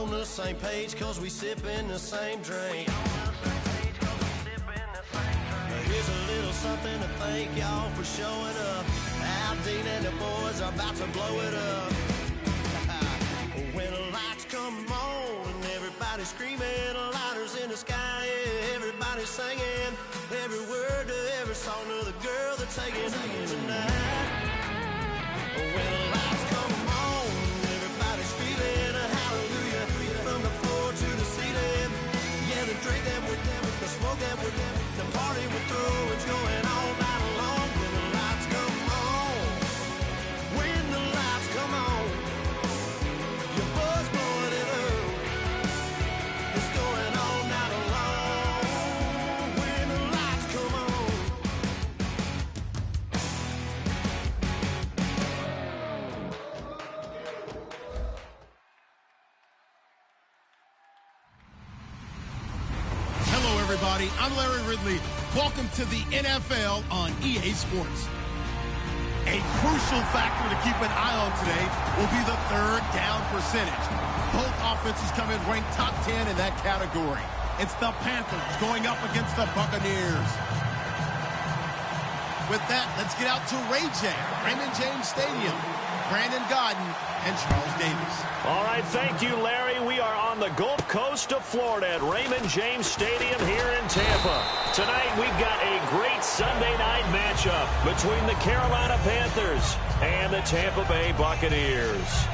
on the same page cause we sippin' the same drink. Here's a little something to thank y'all for showing up. Al Dean and the boys are about to blow it up. When the lights come on and everybody's screaming, lighters in the sky, yeah, everybody's singing every word to every song of the girl they're taking home tonight. When the lights come on, everybody's feeling a hallelujah from the floor to the ceiling. Yeah, the drink that we're down, the smoke that we're down, the party we're through, it's going all night long. When the lights come on, when the lights come on, your buzz blowing it up, it's going all night long. When the lights come on. Hello, everybody. I'm Larry Ridley. Welcome to the NFL on EA Sports. A crucial factor to keep an eye on today will be the third down percentage. Both offenses come in ranked top 10 in that category. It's the Panthers going up against the Buccaneers. With that, let's get out to Raymond James Stadium. Brandon Godden and Charles Davis. All right, thank you, Larry. We are on the Gulf Coast of Florida at Raymond James Stadium here in Tampa. Tonight, we've got a great Sunday night matchup between the Carolina Panthers and the Tampa Bay Buccaneers.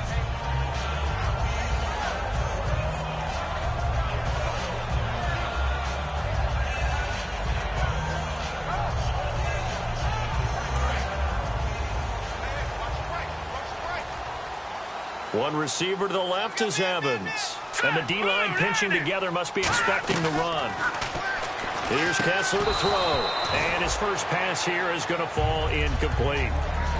One receiver to the left is Evans. And the D-line pinching together must be expecting the run. Here's Kessler to throw. And his first pass here is going to fall incomplete.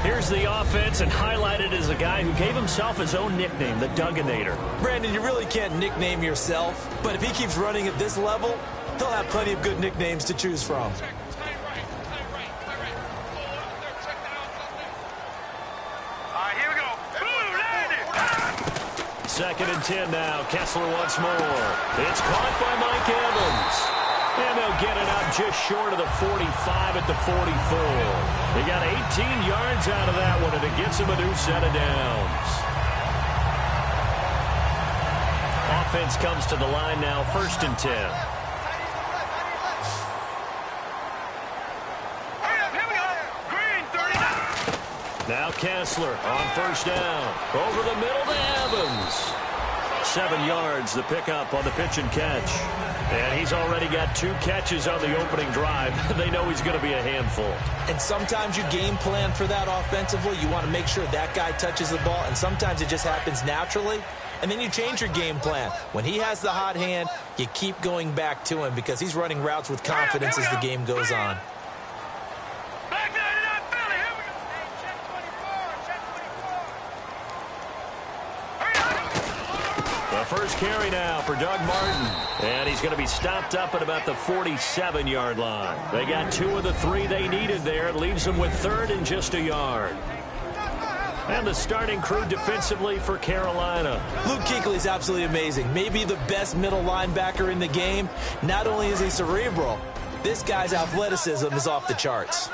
Here's the offense, and highlighted as a guy who gave himself his own nickname, the Dugginator. Brandon, you really can't nickname yourself, but if he keeps running at this level, he'll have plenty of good nicknames to choose from. Second and 10 now. Kessler once more. It's caught by Mike Evans. And they'll get it out just short of the 45 at the 44. They got 18 yards out of that one, and it gets them a new set of downs. Offense comes to the line now, first and 10. Now Kessler on first down. Over the middle to Evans. 7 yards, the pickup on the pitch and catch. And he's already got 2 catches on the opening drive. They know he's going to be a handful. And sometimes you game plan for that offensively. You want to make sure that guy touches the ball, and sometimes it just happens naturally. And then you change your game plan. When he has the hot hand, you keep going back to him because he's running routes with confidence as the game goes on. First carry now for Doug Martin. And he's going to be stopped up at about the 47-yard line. They got 2 of the 3 they needed there. It leaves them with third and just a yard. And the starting crew defensively for Carolina. Luke Kuechly's absolutely amazing. Maybe the best middle linebacker in the game. Not only is he cerebral, this guy's athleticism is off the charts.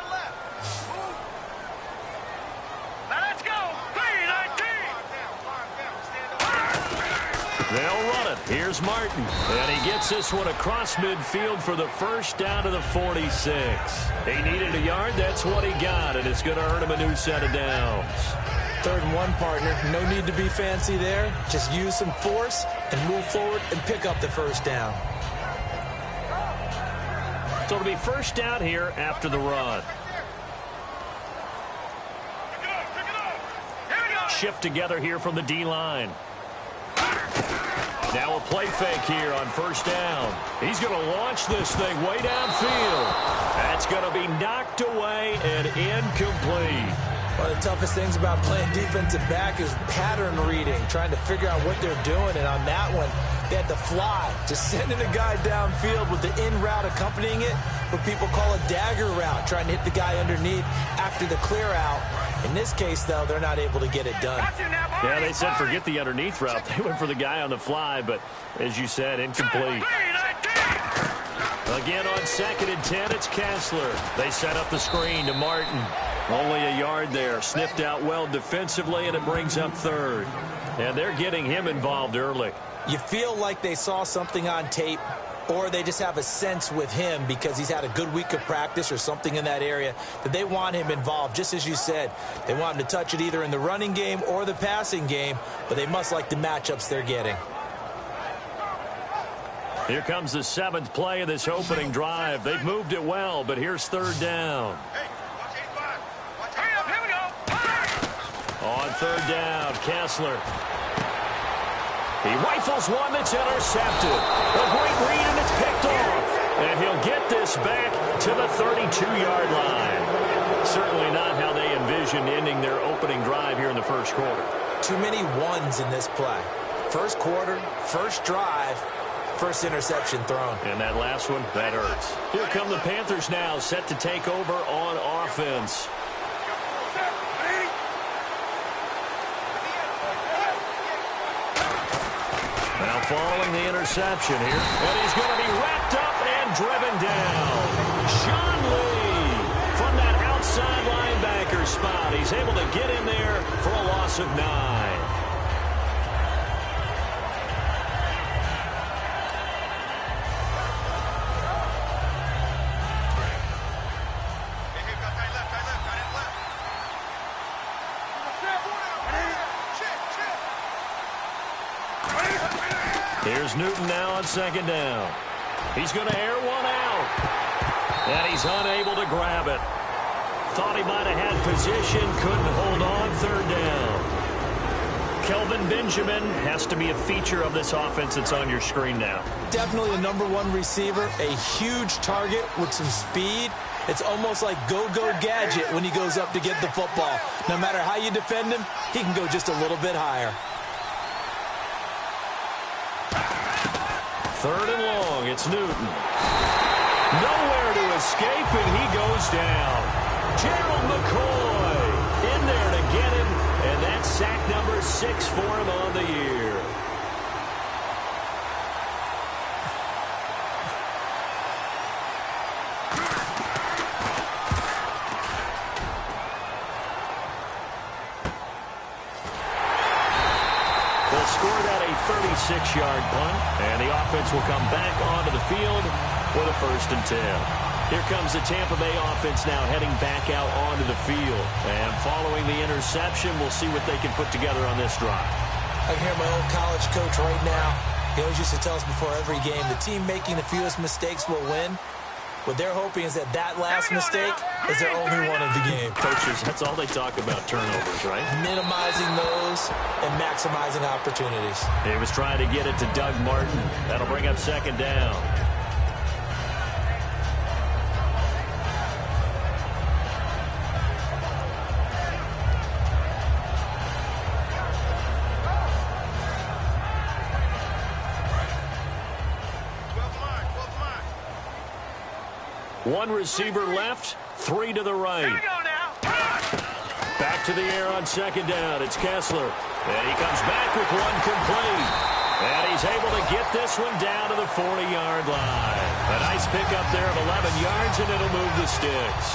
They'll run it. Here's Martin. And he gets this one across midfield for the first down to the 46. He needed a yard. That's what he got. And it's going to earn him a new set of downs. 3rd and 1, partner. No need to be fancy there. Just use some force and move forward and pick up the first down. So it'll be first down here after the run. Shift together here from the D-line. Now a play fake here on first down. He's going to launch this thing way downfield. That's going to be knocked away and incomplete. One of the toughest things about playing defensive back is pattern reading, trying to figure out what they're doing. And on that one, they had to fly, just sending a guy downfield with the in route accompanying it, what people call a dagger route, trying to hit the guy underneath after the clear out. In this case, though, they're not able to get it done. Yeah, they said forget the underneath route. They went for the guy on the fly, but as you said, incomplete. Again on 2nd and 10, it's Kessler. They set up the screen to Martin. Only a yard there. Sniffed out well defensively, and it brings up 3rd. And they're getting him involved early. You feel like they saw something on tape, or they just have a sense with him because he's had a good week of practice or something in that area that they want him involved. Just as you said, they want him to touch it either in the running game or the passing game, but they must like the matchups they're getting. Here comes the 7th play of this opening drive. They've moved it well, but here's 3rd down. On 3rd down, Kessler. He rifles one that's intercepted. A great read, and it's picked off. And he'll get this back to the 32-yard line. Certainly not how they envisioned ending their opening drive here in the first quarter. Too many ones in this play. First quarter, first drive, first interception thrown. And that last one, that hurts. Here come the Panthers now, set to take over on offense. Now following the interception here, and he's going to be wrapped up and driven down. Sean Lee from that outside linebacker spot. He's able to get in there for a loss of 9. Here's Newton now on 2nd down. He's going to air one out. And he's unable to grab it. Thought he might have had position, couldn't hold on. 3rd down. Kelvin Benjamin has to be a feature of this offense that's on your screen now. Definitely a #1 receiver, a huge target with some speed. It's almost like go-go gadget when he goes up to get the football. No matter how you defend him, he can go just a little bit higher. 3rd and long, it's Newton. Nowhere to escape, and he goes down. Gerald McCoy in there to get him, and that's sack number 6 for him on the year. They'll score that a 36-yard punt, and the offense will come back onto the field with a 1st and 10. Here comes the Tampa Bay offense now heading back out onto the field. And following the interception, we'll see what they can put together on this drive. I can hear my old college coach right now. He always used to tell us before every game, the team making the fewest mistakes will win. What they're hoping is that last mistake is their only one of the game. Coaches, that's all they talk about, turnovers, right? Minimizing those and maximizing opportunities. He was trying to get it to Doug Martin. That'll bring up 2nd down. One receiver left, 3 to the right. Here we go now. Back to the air on 2nd down. It's Kessler. And he comes back with one complete. And he's able to get this one down to the 40-yard line. A nice pickup there of 11 yards, and it'll move the sticks.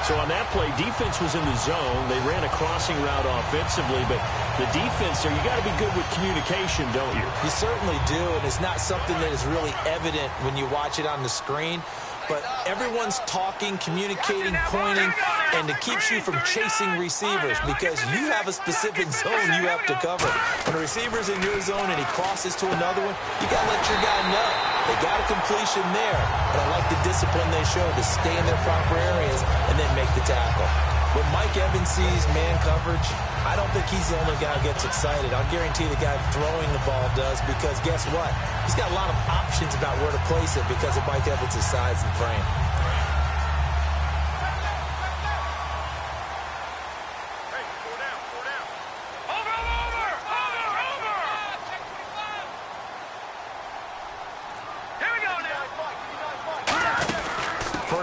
So on that play, defense was in the zone. They ran a crossing route offensively, but the defense there, you got to be good with communication, don't you? You certainly do, and it's not something that is really evident when you watch it on the screen. But everyone's talking, communicating, pointing, and it keeps you from chasing receivers because you have a specific zone you have to cover. When a receiver's in your zone and he crosses to another one, you got to let your guy know. They got a completion there, but I like the discipline they show to stay in their proper areas and then make the tackle. When Mike Evans sees man coverage, I don't think he's the only guy who gets excited. I'll guarantee the guy throwing the ball does because guess what? He's got a lot of options about where to place it because of Mike Evans' size and frame.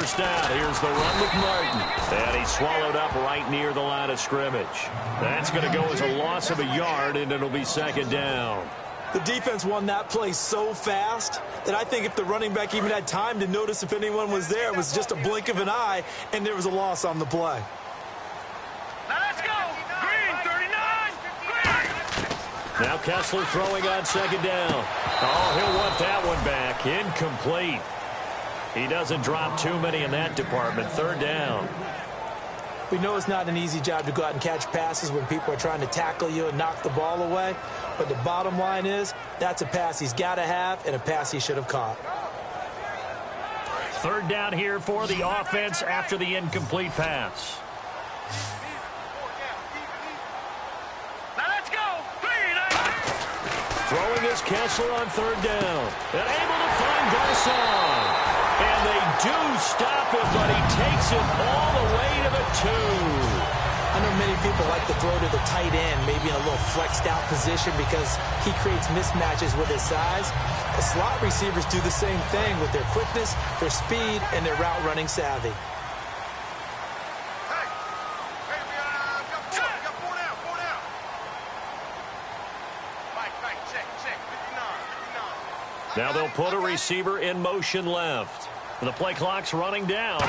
first down. Here's the run with Martin. And he's swallowed up right near the line of scrimmage. That's going to go as a loss of a yard, and it'll be second down. The defense won that play so fast that I think if the running back even had time to notice if anyone was there, it was just a blink of an eye, and there was a loss on the play. Now let's go. Green, 39. Green. Now Kessler throwing on second down. Oh, he'll want that one back. Incomplete. He doesn't drop too many in that department. Third down. We know it's not an easy job to go out and catch passes when people are trying to tackle you and knock the ball away. But the bottom line is that's a pass he's got to have and a pass he should have caught. Third down here for the offense after the incomplete pass. Now let's go. Throwing is Kessler on third down. And able to find Garcon. And they do stop it, but he takes it all the way to the 2. I know many people like to throw to the tight end, maybe in a little flexed out position because he creates mismatches with his size. The slot receivers do the same thing with their quickness, their speed, and their route running savvy. Now they'll put a receiver in motion left. The play clock's running down.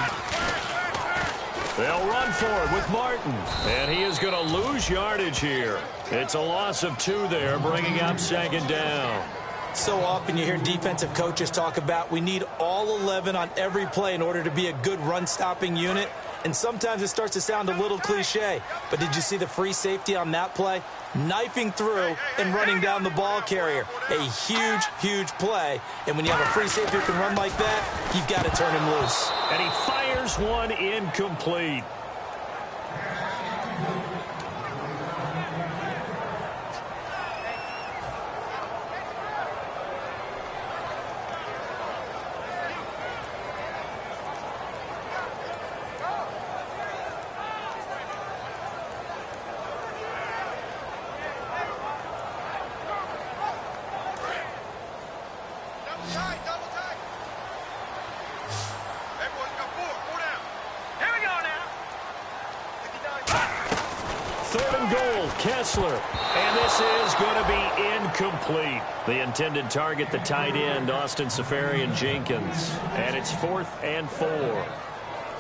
They'll run for it with Martin. And he is going to lose yardage here. It's a loss of 2 there, bringing up second down. So often you hear defensive coaches talk about we need all 11 on every play in order to be a good run-stopping unit. And sometimes it starts to sound a little cliche. But did you see the free safety on that play? Knifing through and running down the ball carrier. A huge, huge play. And when you have a free safety who can run like that, you've got to turn him loose. And he fires one incomplete. Kessler, and this is going to be incomplete. The intended target, the tight end, Austin Safarian-Jenkins, and it's 4th and 4.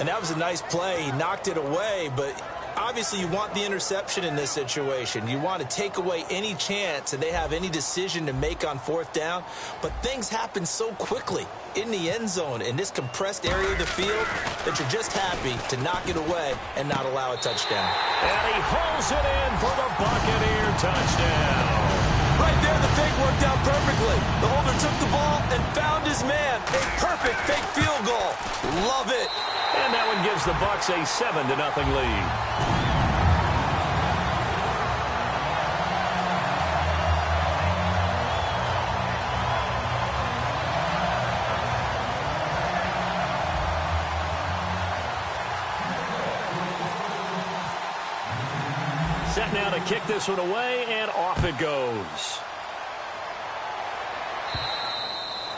And that was a nice play. He knocked it away, but obviously you want the interception in this situation. You want to take away any chance that they have any decision to make on 4th down, but things happen so quickly in the end zone in this compressed area of the field that you're just happy to knock it away and not allow a touchdown. And he hauls it in for the Buccaneer touchdown. Right there, the fake worked out perfectly. The holder took the ball and found his man. A perfect fake field goal. Love it. And that one gives the Bucs a 7-0 lead. Set now to kick this one away, and off it goes.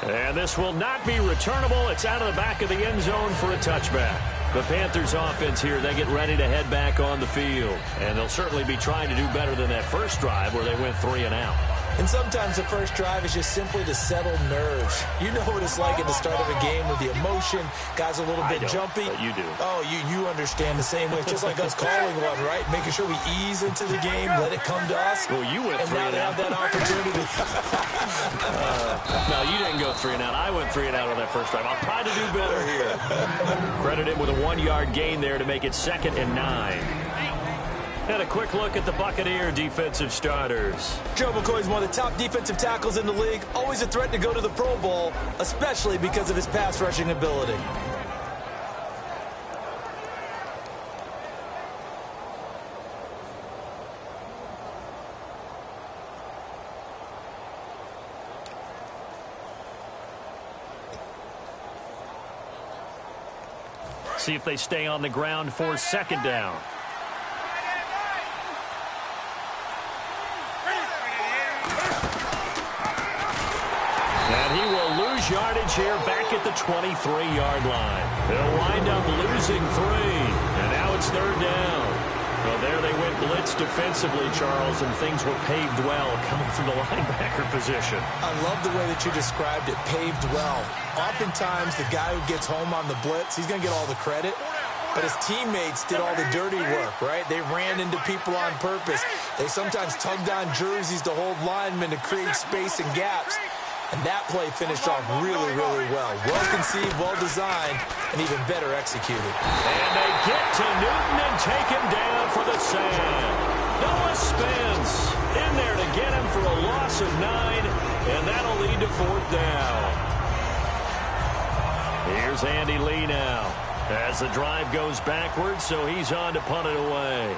And this will not be returnable. It's out of the back of the end zone for a touchback. The Panthers offense here, they get ready to head back on the field. And they'll certainly be trying to do better than that first drive where they went 3 and out. And sometimes the first drive is just simply to settle nerves. You know what it's like at the start of a game with the emotion. Guys a little bit jumpy. But you do. Oh, you understand the same way. It's just like us calling one, right? Making sure we ease into the game, let it come to us. Well, you went 3 and out. And now they have that opportunity. No, you didn't go 3 and out. I went 3 and out on that first drive. I'll try to do better here. Credit him with a 1-yard gain there to make it 2nd and 9. And a quick look at the Buccaneer defensive starters. Joe McCoy's one of the top defensive tackles in the league. Always a threat to go to the Pro Bowl, especially because of his pass rushing ability. See if they stay on the ground for 2nd down. And he will lose lose yardage here back at the 23-yard line. They'll wind up losing 3, and now it's 3rd down. Well, there they went blitz defensively, Charles, and things were paved well coming from the linebacker position. I love the way that you described it, paved well. Oftentimes, the guy who gets home on the blitz, he's going to get all the credit. But his teammates did all the dirty work, right? They ran into people on purpose. They sometimes tugged on jerseys to hold linemen to create space and gaps. And that play finished off really, really well. Well-conceived, well-designed, and even better executed. And they get to Newton and take him down for the sack. Noah Spence in there to get him for a loss of 9, and that'll lead to 4th down. Here's Andy Lee now as the drive goes backwards, so he's on to punt it away.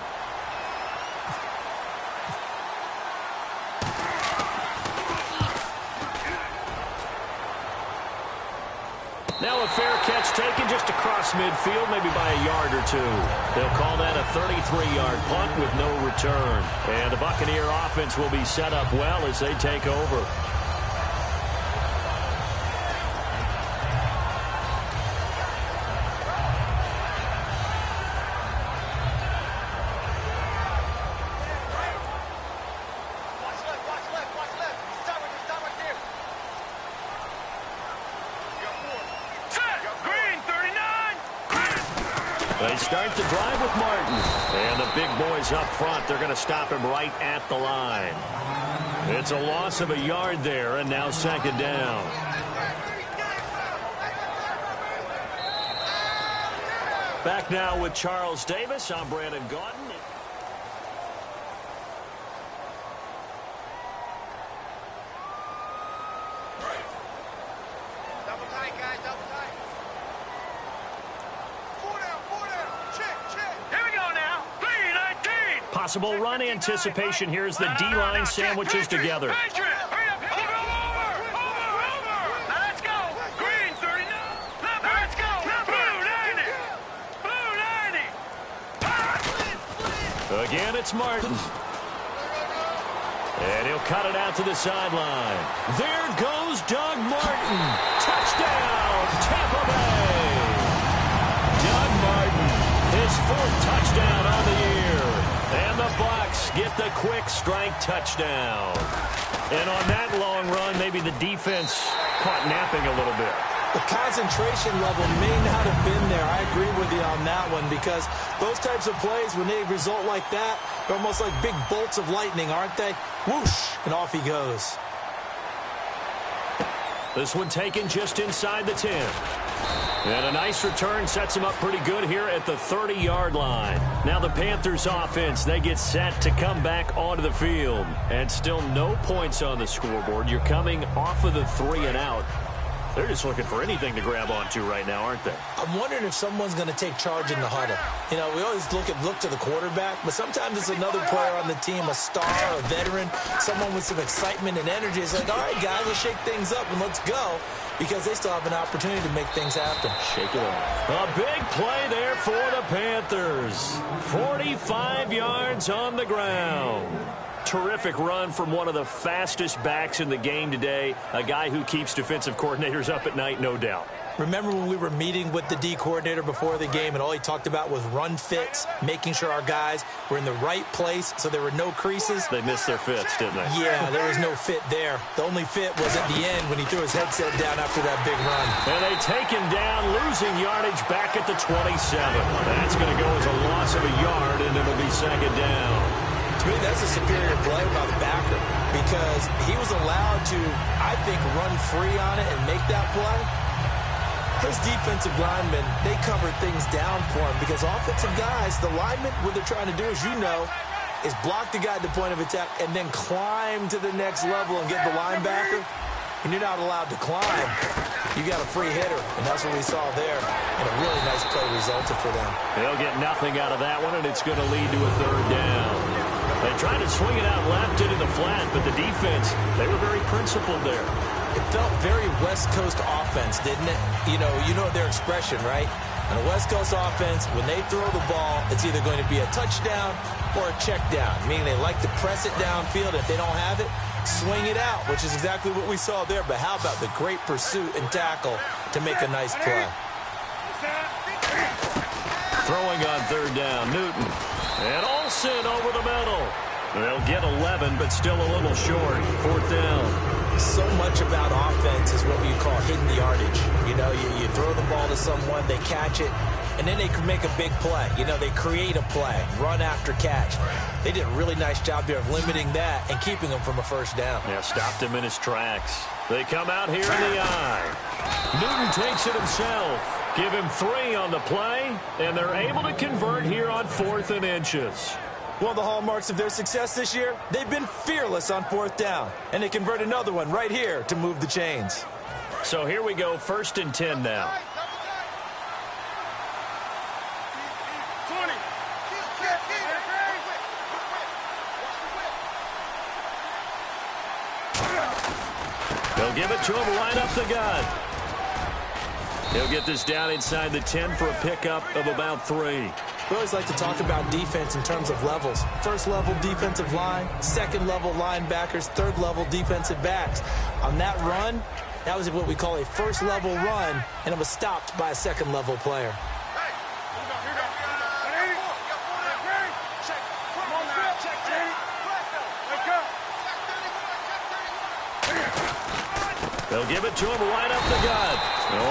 Now a fair catch taken just across midfield, maybe by a yard or 2. They'll call that a 33-yard punt with no return. And the Buccaneer offense will be set up well as they take over. They start the drive with Martin. And the big boys up front, they're going to stop him right at the line. It's a loss of a yard there, and now 2nd down. Back now with Charles Davis. I'm Brandon Gaudin. Double tight, guys, double tight. 4 down, check. Here we go now, 3-19. Possible run anticipation here as the D-line sandwiches together. Patriot, hurry up, over. Now let's go. Green, 39. Now let's go. Blue, 90. Again, it's Martin. And he'll cut it out to the sideline. There goes Doug Martin. Touchdown, Tampa Bay. Doug Martin, his 4th touchdown on the year. And the Bucs get the quick strike touchdown. And on that long run, maybe the defense caught napping a little bit. The concentration level may not have been there. I agree with you on that one because those types of plays, when they result like that, they're almost like big bolts of lightning, aren't they? Whoosh, and off he goes. This one taken just inside the 10. And a nice return sets him up pretty good here at the 30-yard line. Now the Panthers offense, they get set to come back onto the field. And still no points on the scoreboard. You're coming off of the 3 and out. They're just looking for anything to grab onto right now, aren't they? I'm wondering if someone's going to take charge in the huddle. You know, we always look to the quarterback, but sometimes it's another player on the team, a star, a veteran, someone with some excitement and energy. It's like, all right, guys, let's shake things up and let's go, because they still have an opportunity to make things happen. Shake it off. A big play there for the Panthers. 45 yards on the ground. Terrific run from one of the fastest backs in the game today, a guy who keeps defensive coordinators up at night, no doubt. Remember when we were meeting with the D coordinator before the game and all he talked about was run fits, making sure our guys were in the right place so there were no creases? They missed their fits, didn't they? Yeah, there was no fit there. The only fit was at the end when he threw his headset down after that big run. And they take him down, losing yardage back at the 27. That's going to go as a loss of a yard, and it'll be 2nd down. To me, that's a superior play by the backer because he was allowed to, I think, run free on it and make that play. His defensive linemen, they covered things down for him because offensive guys, the linemen, what they're trying to do, as you know, is block the guy at the point of attack and then climb to the next level and get the linebacker. And you're not allowed to climb. You got a free hitter, and that's what we saw there. And a really nice play resulted for them. They'll get nothing out of that one, and it's going to lead to a 3rd down. They tried to swing it out left into the flat, but the defense, they were very principled there. It felt very West Coast offense, didn't it? You know their expression, right? On a West Coast offense, when they throw the ball, it's either going to be a touchdown or a check down, meaning they like to press it downfield. If they don't have it, swing it out, which is exactly what we saw there. But how about the great pursuit and tackle to make a nice play? Throwing on third down, Newton. And Olsen over the middle. They'll get 11, but still a little short. Fourth down. So much about offense is what you call hidden yardage. You know, you throw the ball to someone, they catch it, and then they can make a big play. You know, they create a play, run after catch. They did a really nice job here of limiting that and keeping them from a first down. Yeah, stopped him in his tracks. They come out here in the eye. Newton takes it himself. Give him 3 on the play, and they're able to convert here on 4th and inches. One of the hallmarks of their success this year, they've been fearless on 4th down, and they convert another one right here to move the chains. So here we go, 1st and 10 now. They'll give it to him right up the gut. He'll get this down inside the 10 for a pickup of about 3. We always like to talk about defense in terms of levels. First level defensive line, second level linebackers, third level defensive backs. On that run, that was what we call a first level run, and it was stopped by a second level player. They'll give it to him right up the gut.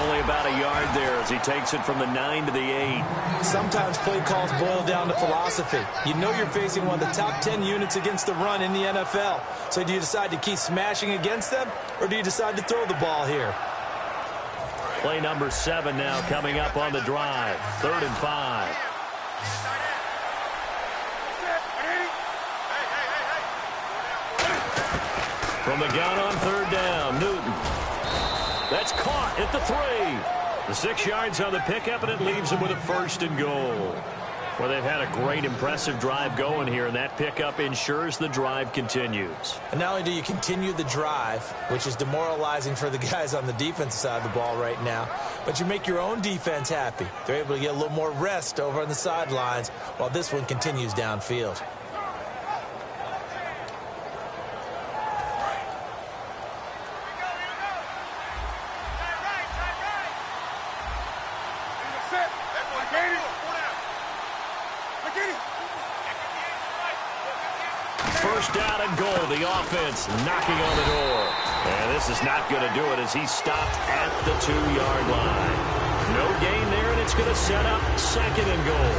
Only about a yard there as he takes it from the 9 to the 8. Sometimes play calls boil down to philosophy. You know you're facing one of the top 10 units against the run in the NFL. So do you decide to keep smashing against them, or do you decide to throw the ball here? Play number 7 now coming up on the drive. 3rd and 5. From the gun on 3rd down, Newton. That's caught at the 3. The 6 yards on the pickup, and it leaves them with a 1st and goal. Well, they've had a great, impressive drive going here, and that pickup ensures the drive continues. And not only do you continue the drive, which is demoralizing for the guys on the defensive side of the ball right now, but you make your own defense happy. They're able to get a little more rest over on the sidelines while this one continues downfield. First down and goal. The offense knocking on the door. And this is not going to do it as he stopped at the 2-yard line. No gain there, and it's going to set up 2nd and goal.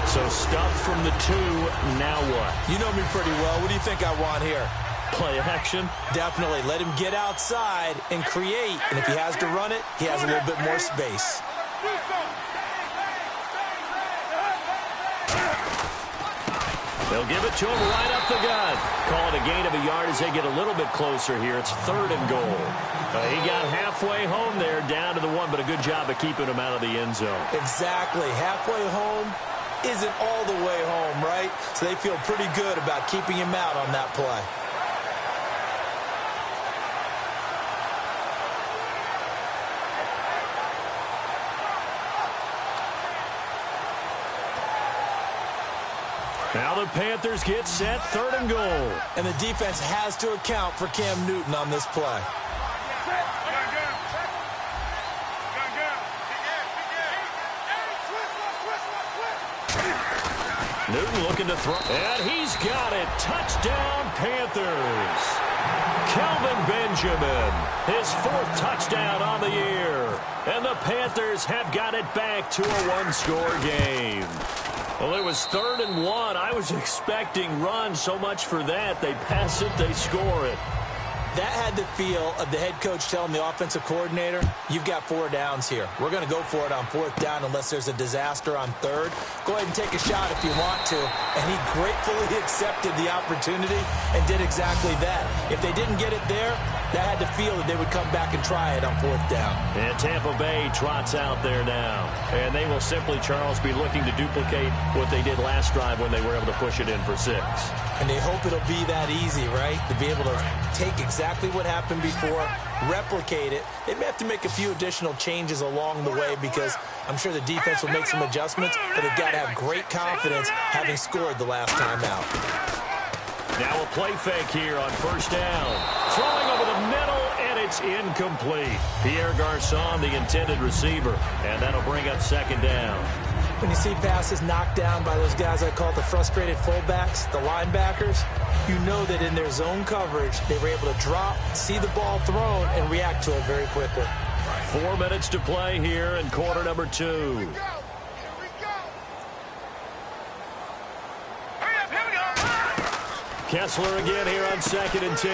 So stuffed from the 2. Now what? You know me pretty well. What do you think I want here? Play action? Definitely. Let him get outside and create. And if he has to run it, he has a little bit more space. They'll give it to him right up the gut. Call it a gain of a yard as they get a little bit closer here. It's 3rd and goal. He got halfway home there, down to the 1, but a good job of keeping him out of the end zone. Exactly. Halfway home isn't all the way home, right? So they feel pretty good about keeping him out on that play. Now the Panthers get set, 3rd and goal. And the defense has to account for Cam Newton on this play. Newton looking to throw. And he's got it. Touchdown, Panthers. Kelvin Benjamin, his 4th touchdown on the year. And the Panthers have got it back to a 1-score game. Well, it was 3rd and 1. I was expecting run, so much for that. They pass it, they score it. That had the feel of the head coach telling the offensive coordinator, you've got 4 downs here. We're going to go for it on 4th down unless there's a disaster on 3rd. Go ahead and take a shot if you want to. And he gratefully accepted the opportunity and did exactly that. If they didn't get it there, that had the feel that they would come back and try it on 4th down. And Tampa Bay trots out there now. And they will simply, Charles, be looking to duplicate what they did last drive when they were able to push it in for 6. And they hope it'll be that easy, right? To be able to take exactly what happened before, replicate it. They may have to make a few additional changes along the way because I'm sure the defense will make some adjustments, but they've got to have great confidence having scored the last time out. Now a play fake here on first down. Throwing over the middle, and it's incomplete. Pierre Garçon, the intended receiver, and that'll bring up second down. When you see passes knocked down by those guys I call the frustrated fullbacks, the linebackers, you know that in their zone coverage, they were able to drop, see the ball thrown, and react to it very quickly. 4 minutes to play here in quarter number 2. Kessler again here on 2nd and 10.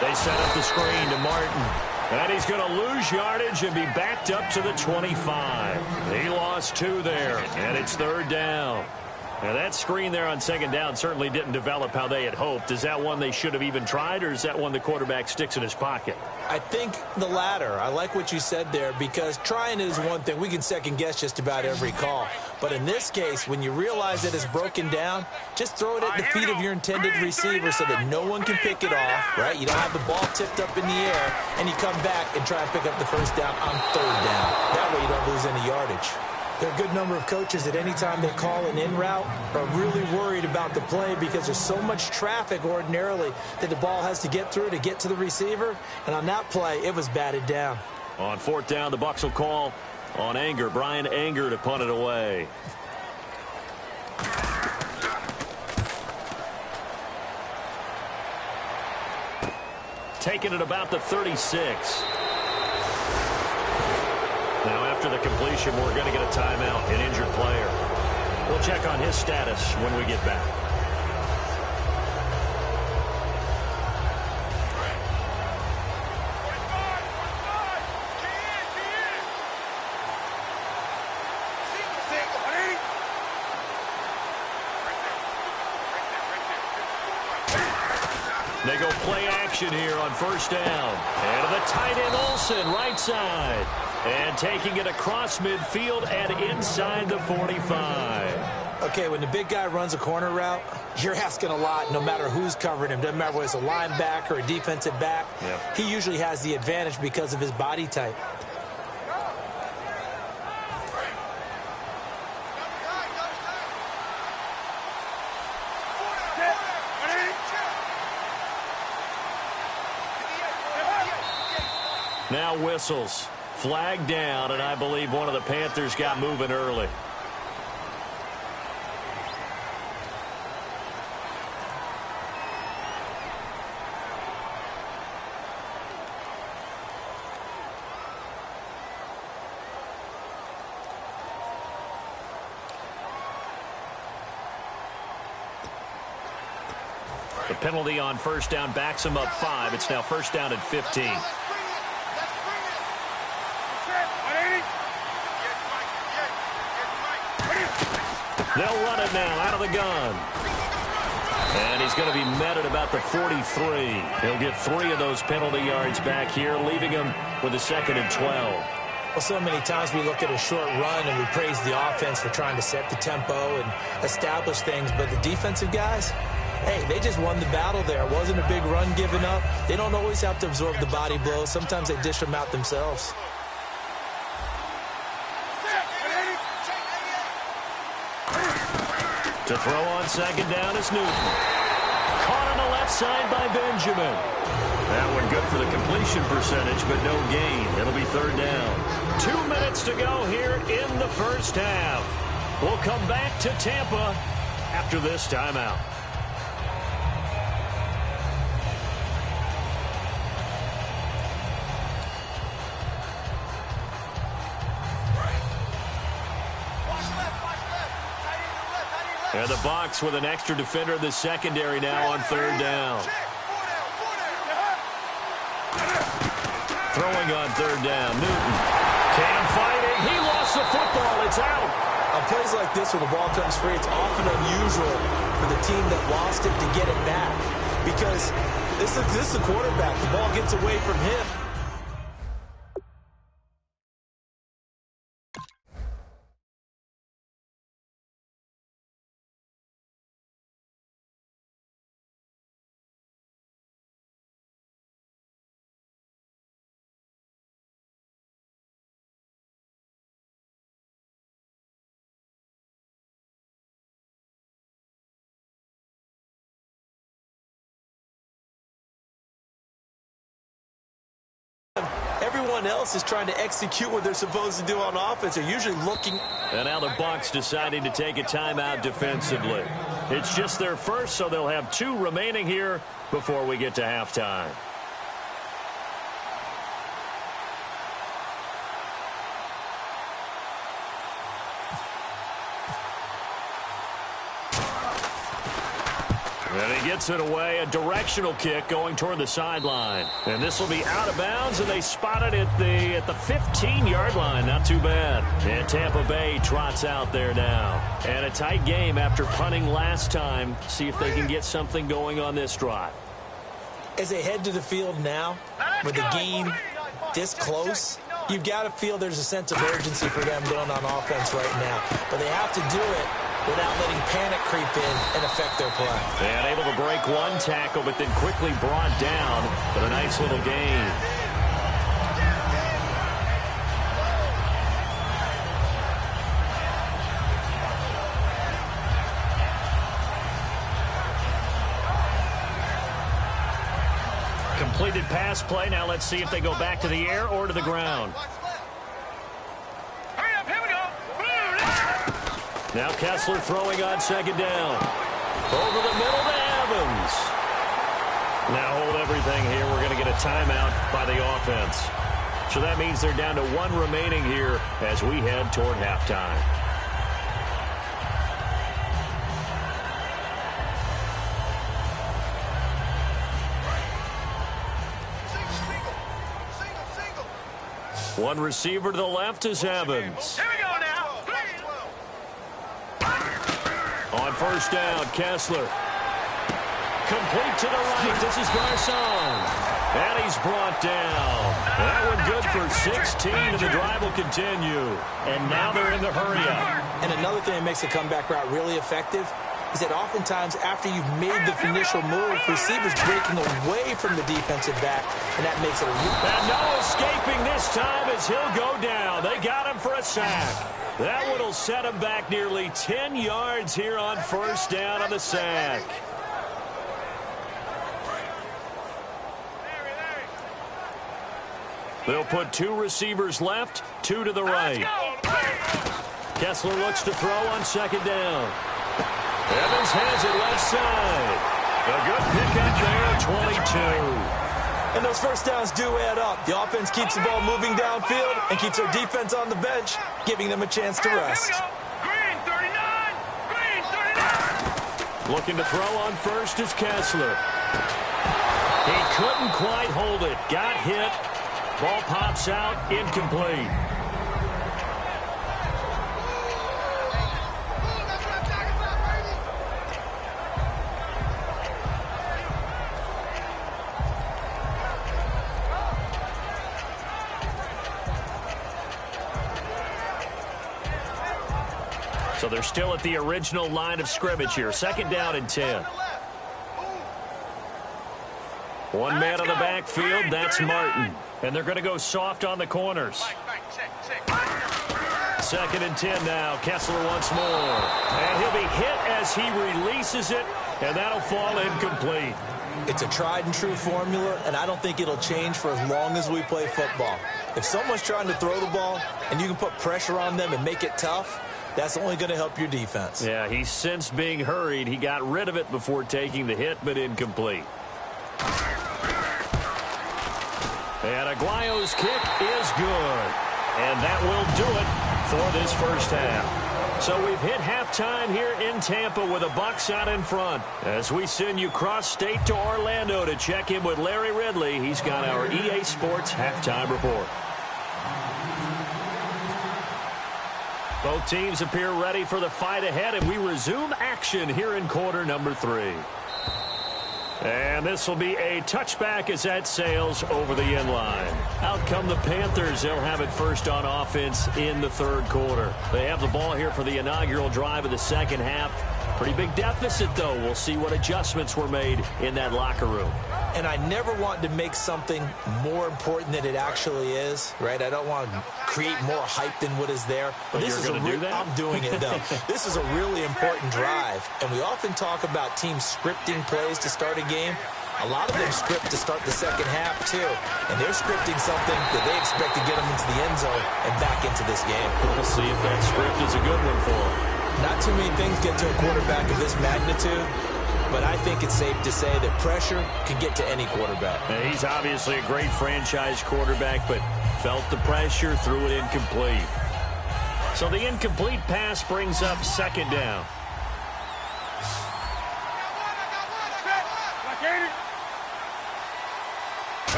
They set up the screen to Martin. And he's going to lose yardage and be backed up to the 25. He lost 2 there, and it's 3rd down. Now, that screen there on 2nd down certainly didn't develop how they had hoped. Is that one they should have even tried, or is that one the quarterback sticks in his pocket? I think the latter. I like what you said there, because trying is one thing. We can second-guess just about every call. But in this case, when you realize that it's broken down, just throw it at the feet of your intended receiver so that no one can pick it off, right? You don't have the ball tipped up in the air, and you come back and try and pick up the first down on 3rd down. That way you don't lose any yardage. There are a good number of coaches that any time they call an in route are really worried about the play because there's so much traffic ordinarily that the ball has to get through to get to the receiver. And on that play, it was batted down. On 4th down, the Bucs will call on Anger. Brian Anger to punt it away. Taking it about the 36. Now, after the completion, we're going to get a timeout, an injured player. We'll check on his status when we get back. They go play action here on 1st down. And to the tight end, Olsen, right side. And taking it across midfield and inside the 45. Okay, when the big guy runs a corner route, you're asking a lot no matter who's covering him. Doesn't matter whether it's a linebacker or a defensive back. Yep. He usually has the advantage because of his body type. Now whistles. Flag down, and I believe one of the Panthers got moving early. The penalty on 1st down backs him up 5. It's now 1st down and 15. They'll run it now out of the gun. And he's going to be met at about the 43. He'll get 3 of those penalty yards back here, leaving him with a 2nd and 12. Well, so many times we look at a short run and we praise the offense for trying to set the tempo and establish things. But the defensive guys, hey, they just won the battle there. It wasn't a big run given up. They don't always have to absorb the body blows. Sometimes they dish them out themselves. To throw on 2nd down is Newton. Caught on the left side by Benjamin. That one good for the completion percentage, but no gain. It'll be 3rd down. 2 minutes to go here in the 1st half. We'll come back to Tampa after this timeout. And the Bucs with an extra defender in the secondary now on 3rd down. Throwing on 3rd down. Newton can't fight it. He lost the football. It's out. On plays like this where the ball comes free, it's often unusual for the team that lost it to get it back. Because this is the quarterback. The ball gets away from him. everyone else is trying to execute what they're supposed to do on offense. They're usually looking. And now the Bucs deciding to take a timeout defensively. It's just their first, so they'll have 2 remaining here before we get to halftime. And he gets it away, a directional kick going toward the sideline. And this will be out of bounds, and they spot it at the 15-yard line. Not too bad. And Tampa Bay trots out there now. And a tight game after punting last time. See if they can get something going on this drive. As they head to the field now, with the game this close, you've got to feel there's a sense of urgency for them going on offense right now. But they have to do it without letting panic creep in and affect their play. And able to break one tackle, but then quickly brought down for a nice little gain. Completed pass play. Now let's see if they go back to the air or to the ground. Hurry up, here we go. Now Kessler throwing on second down. Over the middle to Evans. Now hold everything here. We're going to get a timeout by the offense. So that means they're down to 1 remaining here as we head toward halftime. One receiver to the left is Evans. Here we go now. On first down, Kessler. Complete to the right. This is Garcon. And he's brought down. That one good for 16, and the drive will continue. And now they're in the hurry-up. And another thing that makes the comeback route really effective is that oftentimes after you've made the initial move, receivers breaking away from the defensive back, and that makes it a loop. And no escaping this time as he'll go down. They got him for a sack. That one will set him back nearly 10 yards here on first down on the sack. They'll put 2 receivers left, 2 to the right. Kessler looks to throw on second down. Evans has it left side. A good pickup there, 22. And those first downs do add up. The offense keeps the ball moving downfield and keeps their defense on the bench, giving them a chance to rest. Green 39. Green 39. Looking to throw on first is Kessler. He couldn't quite hold it. Got hit. Ball pops out, incomplete. So they're still at the original line of scrimmage here. Second down and 10. One man on the backfield, that's Martin. And they're going to go soft on the corners. Second and 10 now. Kessler once more. And he'll be hit as he releases it, and that'll fall incomplete. It's a tried-and-true formula, and I don't think it'll change for as long as we play football. If someone's trying to throw the ball and you can put pressure on them and make it tough, that's only going to help your defense. Yeah, he's since being hurried. He got rid of it before taking the hit, but incomplete. And Aguayo's kick is good. And that will do it for this first half. So we've hit halftime here in Tampa with the Bucs out in front. As we send you cross-state to Orlando to check in with Larry Ridley, he's got our EA Sports halftime report. Both teams appear ready for the fight ahead, and we resume action here in quarter number 3. And this will be a touchback as that sails over the end line. Out come the Panthers. They'll have it first on offense in the third quarter. They have the ball here for the inaugural drive of the second half. Pretty big deficit, though. We'll see what adjustments were made in that locker room. And I never want to make something more important than it actually is, right? I don't want to create more hype than what is there. But this you're is going to do that? I'm doing it, though. This is a really important drive. And we often talk about teams scripting plays to start a game. A lot of them script to start the second half, too. And they're scripting something that they expect to get them into the end zone and back into this game. We'll see if that script is a good one for them. Not too many things get to a quarterback of this magnitude, but I think it's safe to say that pressure can get to any quarterback. And he's obviously a great franchise quarterback, but felt the pressure, threw it incomplete. So the incomplete pass brings up second down.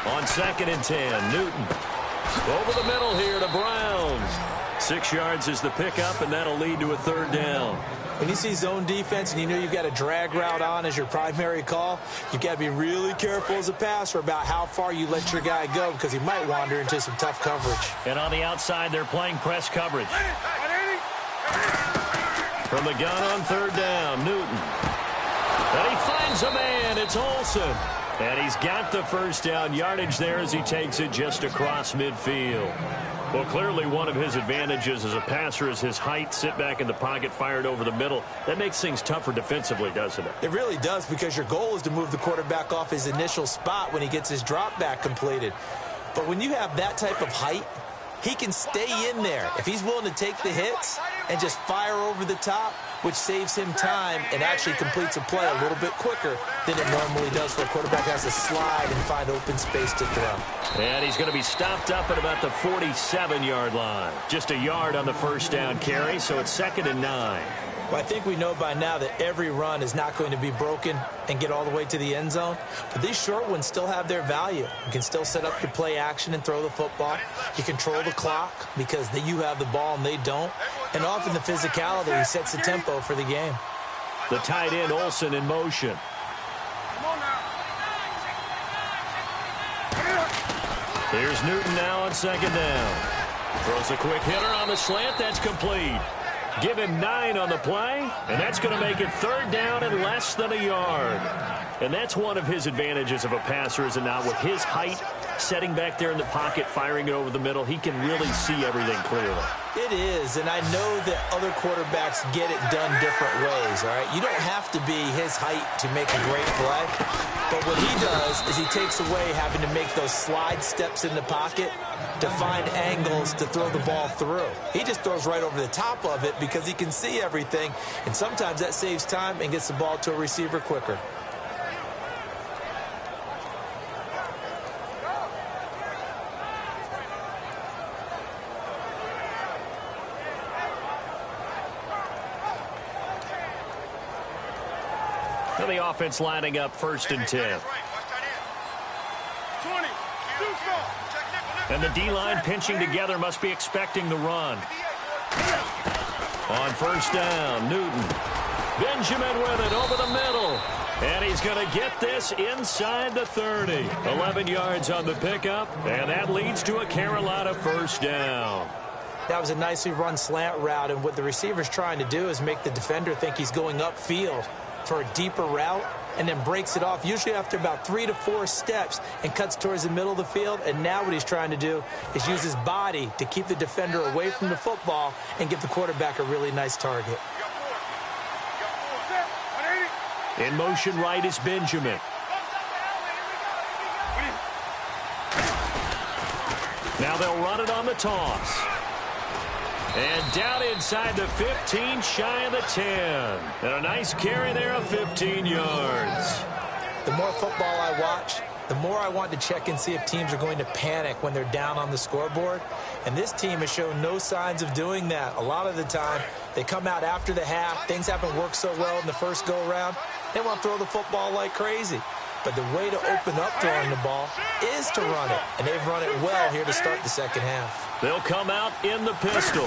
On 2nd and 10, Newton. Over the middle here to Browns. 6 yards is the pickup, and that'll lead to a third down. When you see zone defense and you know you've got a drag route on as your primary call, you've got to be really careful as a passer about how far you let your guy go because he might wander into some tough coverage. And on the outside, they're playing press coverage. From the gun on third down, Newton. And he finds a man. It's Olsen. And he's got the first down yardage there as he takes it just across midfield. Well, clearly one of his advantages as a passer is his height. Sit back in the pocket, fired over the middle. That makes things tougher defensively, doesn't it? It really does, because your goal is to move the quarterback off his initial spot when he gets his drop back completed. But when you have that type of height, he can stay in there if he's willing to take the hits and just fire over the top, which saves him time and actually completes a play a little bit quicker than it normally does where a quarterback has to slide and find open space to throw. And he's going to be stopped up at about the 47-yard line. Just a yard on the first down carry, so it's 2nd and 9. Well, I think we know by now that every run is not going to be broken and get all the way to the end zone. But these short ones still have their value. You can still set up your play action and throw the football. You control the clock because you have the ball and they don't. And often the physicality sets the tempo for the game. The tight end, Olsen, in motion. Here's Newton now on second down. Throws a quick hitter on the slant. That's complete. Give him 9 on the play, and that's going to make it third down and less than a yard. And that's one of his advantages of a passer, is it not? With his height, setting back there in the pocket, firing it over the middle, he can really see everything clearly. It is, and I know that other quarterbacks get it done different ways, all right? You don't have to be his height to make a great play, but what he does is he takes away having to make those slide steps in the pocket to find angles to throw the ball through. He just throws right over the top of it because he can see everything, and sometimes that saves time and gets the ball to a receiver quicker. And the offense lining up 1st and 10. And the D-line pinching together, must be expecting the run. On first down, Newton. Benjamin with it over the middle. And he's going to get this inside the 30. 11 yards on the pickup, and that leads to a Carolina first down. That was a nicely run slant route, and what the receiver's trying to do is make the defender think he's going upfield for a deeper route, and then breaks it off usually after about 3 to 4 steps and cuts towards the middle of the field. And now what he's trying to do is use his body to keep the defender away from the football and give the quarterback a really nice target. In motion right is Benjamin. Now they'll run it on the toss. And down inside the 15, shy of the 10. And a nice carry there of 15 yards. The more football I watch, the more I want to check and see if teams are going to panic when they're down on the scoreboard. And this team has shown no signs of doing that. A lot of the time, they come out after the half. Things haven't worked so well in the first go-around. They want to throw the football like crazy. But the way to open up throwing the ball is to run it. And they've run it well here to start the second half. They'll come out in the pistol.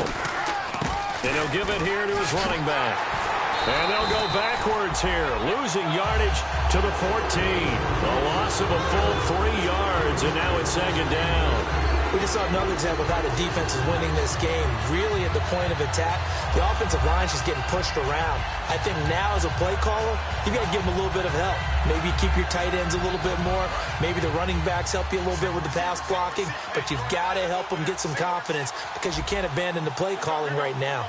And he'll give it here to his running back. And they'll go backwards here, losing yardage to the 14. A loss of a full 3 yards, and now it's second down. We just saw another example of how the defense is winning this game. Really at the point of attack, the offensive line's just getting pushed around. I think now as a play caller, you got to give them a little bit of help. Maybe keep your tight ends a little bit more. Maybe the running backs help you a little bit with the pass blocking. But you've got to help them get some confidence because you can't abandon the play calling right now.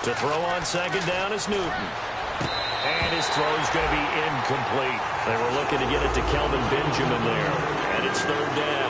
To throw on second down is Newton. And his throw is going to be incomplete. They were looking to get it to Kelvin Benjamin there. And it's third down.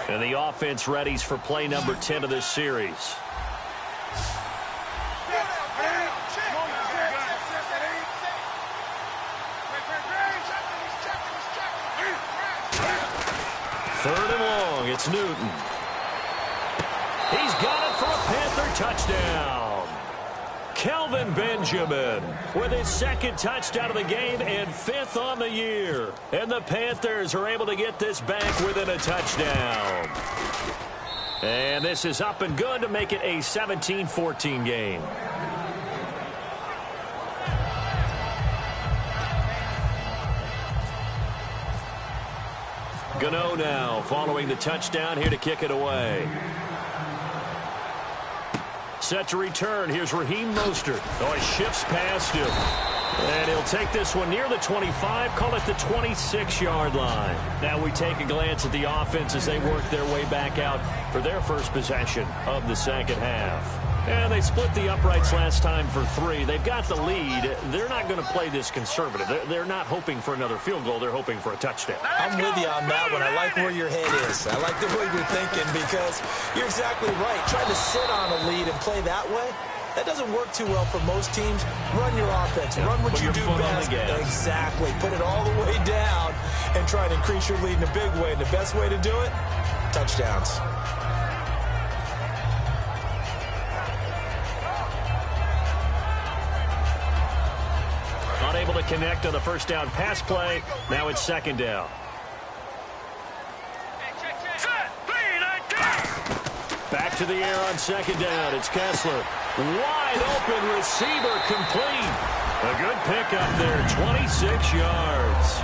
And the offense readies for play number 10 of this series. Third and long, it's Newton. He's got it for a Panther touchdown. Kelvin Benjamin with his second touchdown of the game and 5th on the year. And the Panthers are able to get this back within a touchdown. And this is up and good to make it a 17-14 game. Gano now following the touchdown here to kick it away. Set to return. Here's Raheem Mostert. Oh, he shifts past him. And he'll take this one near the 25, call it the 26-yard line. Now we take a glance at the offense as they work their way back out for their first possession of the second half. And they split the uprights last time for 3. They've got the lead. They're not going to play this conservative. They're not hoping for another field goal. They're hoping for a touchdown. I'm with you on that one. I like where your head is. I like the way you're thinking because you're exactly right. Trying to sit on a lead and play that way, that doesn't work too well for most teams. Run your offense. Run what you do best. Exactly. Put it all the way down and try to increase your lead in a big way. And the best way to do it, touchdowns. Unable to connect on the first down pass play. Now it's second down. Back to the air on second down. It's Kessler. Wide open receiver complete. A good pickup there, 26 yards.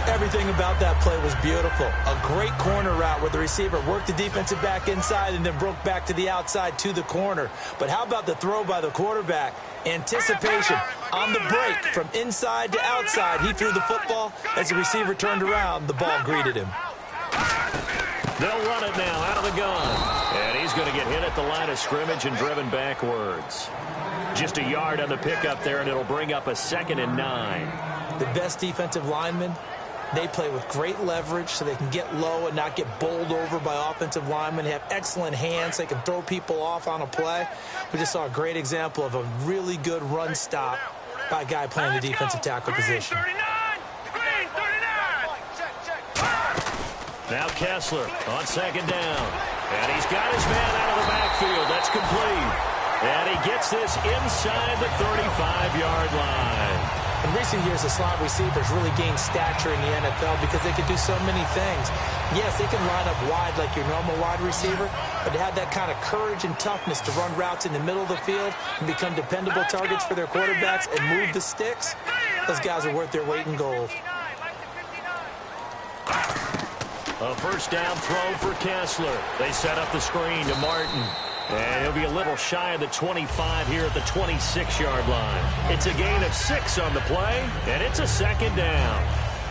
Everything about that play was beautiful. A great corner route where the receiver worked the defensive back inside and then broke back to the outside to the corner. But how about the throw by the quarterback? Anticipation on the break from inside to outside. He threw the football. As the receiver turned around, the ball greeted him. They'll run it now out of the gun. And he's going to get hit at the line of scrimmage and driven backwards. Just a yard on the pickup there, and it'll bring up a 2nd and 9. The best defensive linemen, they play with great leverage so they can get low and not get bowled over by offensive linemen. They have excellent hands. They can throw people off on a play. We just saw a great example of a really good run stop by a guy playing the defensive tackle position. Now Kessler on second down. And he's got his man out of the backfield. That's complete. And he gets this inside the 35-yard line. In recent years, the slot receivers really gained stature in the NFL because they can do so many things. Yes, they can line up wide like your normal wide receiver, but to have that kind of courage and toughness to run routes in the middle of the field and become dependable targets for their quarterbacks and move the sticks, those guys are worth their weight in gold. A first down throw for Kessler. They set up the screen to Martin. And he'll be a little shy of the 25 here at the 26-yard line. It's a gain of 6 on the play, and it's a second down.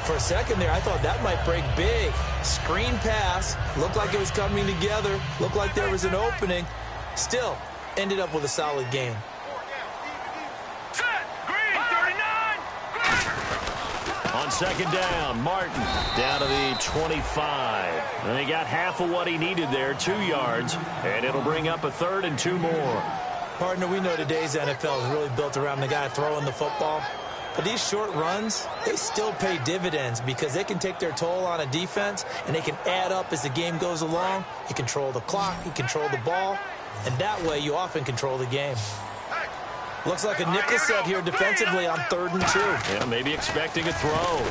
For a second there, I thought that might break big. Screen pass. Looked like it was coming together. Looked like there was an opening. Still, ended up with a solid gain. On second down, Martin down to the 25. And he got half of what he needed there, 2 yards. And it'll bring up a 3rd and 2 more. Partner, we know today's NFL is really built around the guy throwing the football. But these short runs, they still pay dividends because they can take their toll on a defense and they can add up as the game goes along. You control the clock, you control the ball, and that way you often control the game. Looks like a nickel set here defensively on 3rd and 2. Yeah, maybe expecting a throw.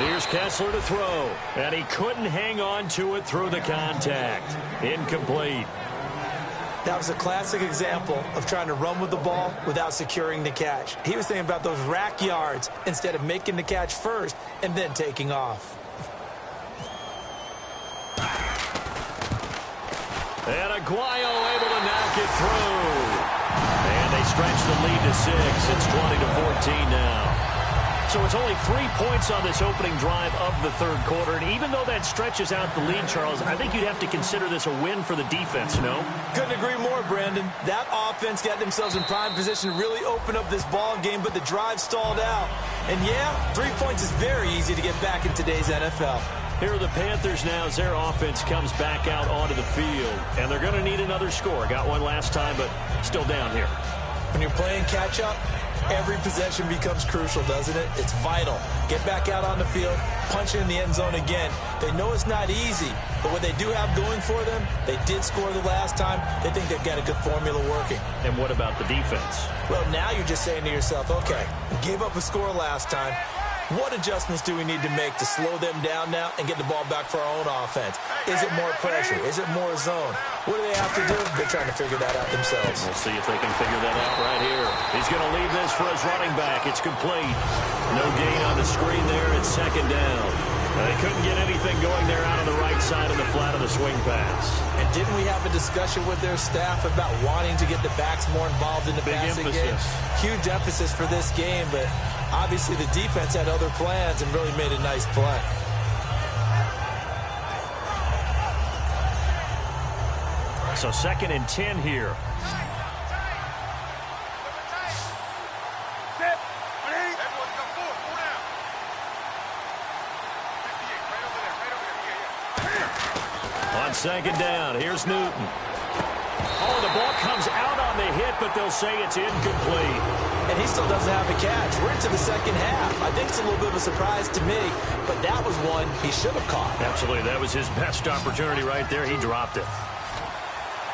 Here's Kessler to throw, and he couldn't hang on to it through the contact. Incomplete. That was a classic example of trying to run with the ball without securing the catch. He was thinking about those rack yards instead of making the catch first and then taking off. And Aguayo able to knock it through. And they stretch the lead to 6. It's 20-14 now. So it's only 3 points on this opening drive of the third quarter. And even though that stretches out the lead, Charles, I think you'd have to consider this a win for the defense, no? Couldn't agree more, Brandon. That offense got themselves in prime position to really open up this ball game, but the drive stalled out. And yeah, 3 points is very easy to get back in today's NFL. Here are the Panthers now as their offense comes back out onto the field. And they're going to need another score. Got one last time, but still down here. When you're playing catch-up, every possession becomes crucial, doesn't it? It's vital. Get back out on the field, punch it in the end zone again. They know it's not easy, but what they do have going for them, they did score the last time. They think they've got a good formula working. And what about the defense? Well, now you're just saying to yourself, okay, we gave up a score last time. What adjustments do we need to make to slow them down now and get the ball back for our own offense? Is it more pressure? Is it more zone? What do they have to do? They're trying to figure that out themselves. We'll see if they can figure that out right here. He's going to leave this for his running back. It's complete. No gain on the screen there. It's second down. They couldn't get anything going there out on the right side of the flat of the swing pass. And didn't we have a discussion with their staff about wanting to get the backs more involved in the passing game? Huge emphasis for this game, but obviously the defense had other plans and really made a nice play. So 2nd and 10 here. On 2nd down, here's Newton. Oh, the ball comes out on the hit, but they'll say it's incomplete. And he still doesn't have a catch. We're into the second half. I think it's a little bit of a surprise to me, but that was one he should have caught. Absolutely. That was his best opportunity right there. He dropped it.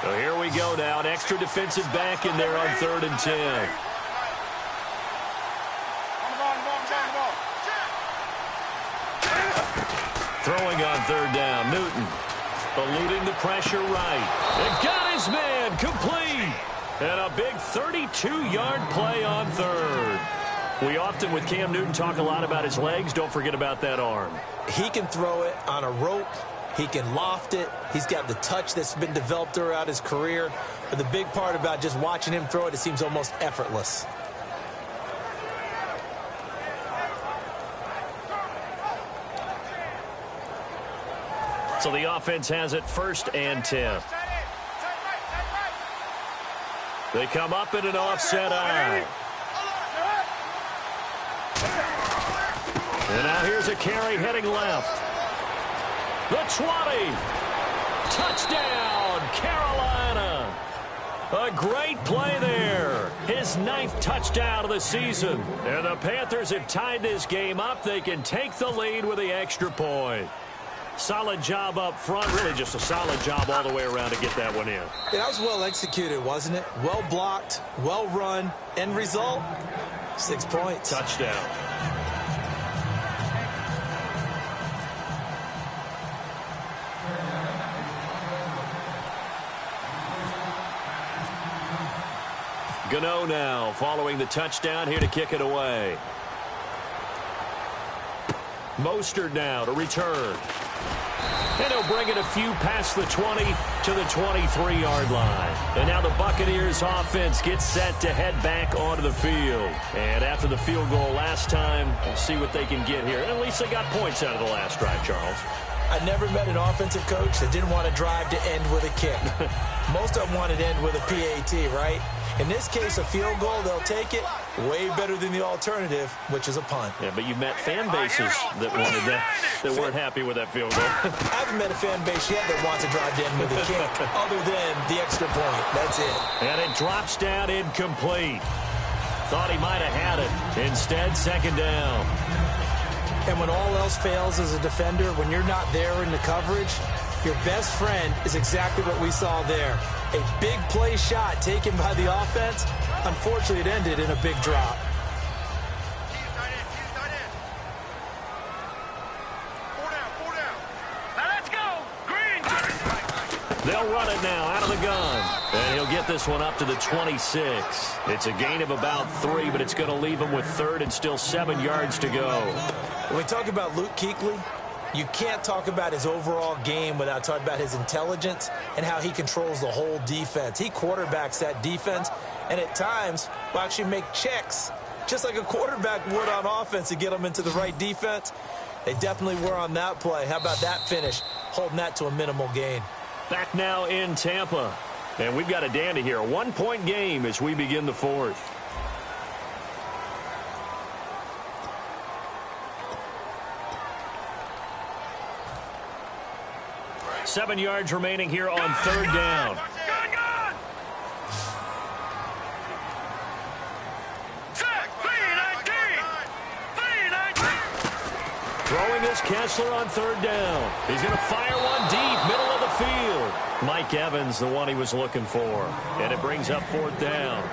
So here we go now. An extra defensive back in there on 3rd and 10. Throwing on 3rd down. Newton eluding the pressure right. And got his man complete. And a big 32-yard play on 3rd. We often, with Cam Newton, talk a lot about his legs. Don't forget about that arm. He can throw it on a rope. He can loft it. He's got the touch that's been developed throughout his career. But the big part about just watching him throw it, it seems almost effortless. So the offense has it 1st and 10. They come up in an offset eye. And now here's a carry heading left. The 20. Touchdown, Carolina. A great play there. His 9th touchdown of the season. And the Panthers have tied this game up. They can take the lead with the extra point. Solid job up front. Really just a solid job all the way around to get that one in. Yeah, that was well executed, wasn't it? Well blocked, well run. End result, 6 points. Touchdown. Gano now following the touchdown here to kick it away. Mostert now to return. And he'll bring it a few past the 20 to the 23-yard line. And now the Buccaneers offense gets set to head back onto the field. And after the field goal last time, we'll see what they can get here. And at least they got points out of the last drive, Charles. I never met an offensive coach that didn't want to drive to end with a kick. Most of them wanted to end with a PAT, right? In this case, a field goal, they'll take it. Way better than the alternative, which is a punt. Yeah, but you've met fan bases that wanted that, that weren't happy with that field goal. I haven't met a fan base yet that wants to drive to end with a kick, other than the extra point. That's it. And it drops down incomplete. Thought he might have had it. Instead, 2nd down. And when all else fails as a defender, when you're not there in the coverage, your best friend is exactly what we saw there. A big play shot taken by the offense. Unfortunately, it ended in a big drop. They'll They'll run it now out of the gun. And he'll get this one up to the 26. It's a gain of about 3, but it's going to leave him with third and still 7 yards to go. When we talk about Luke Kuechly, you can't talk about his overall game without talking about his intelligence and how he controls the whole defense. He quarterbacks that defense, and at times will actually make checks, just like a quarterback would on offense to get them into the right defense. They definitely were on that play. How about that finish, holding that to a minimal gain? Back now in Tampa. And we've got a dandy here. A 1-point game as we begin the fourth. Seven yards remaining here on third down. Throwing is Kessler on third down. He's going to fire one deep, middle of the field. Mike Evans, the one he was looking for. And it brings up fourth down.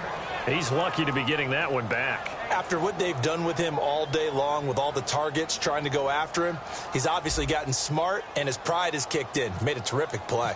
He's lucky to be getting that one back. After what they've done with him all day long with all the targets trying to go after him, he's obviously gotten smart and his pride has kicked in. Made a terrific play.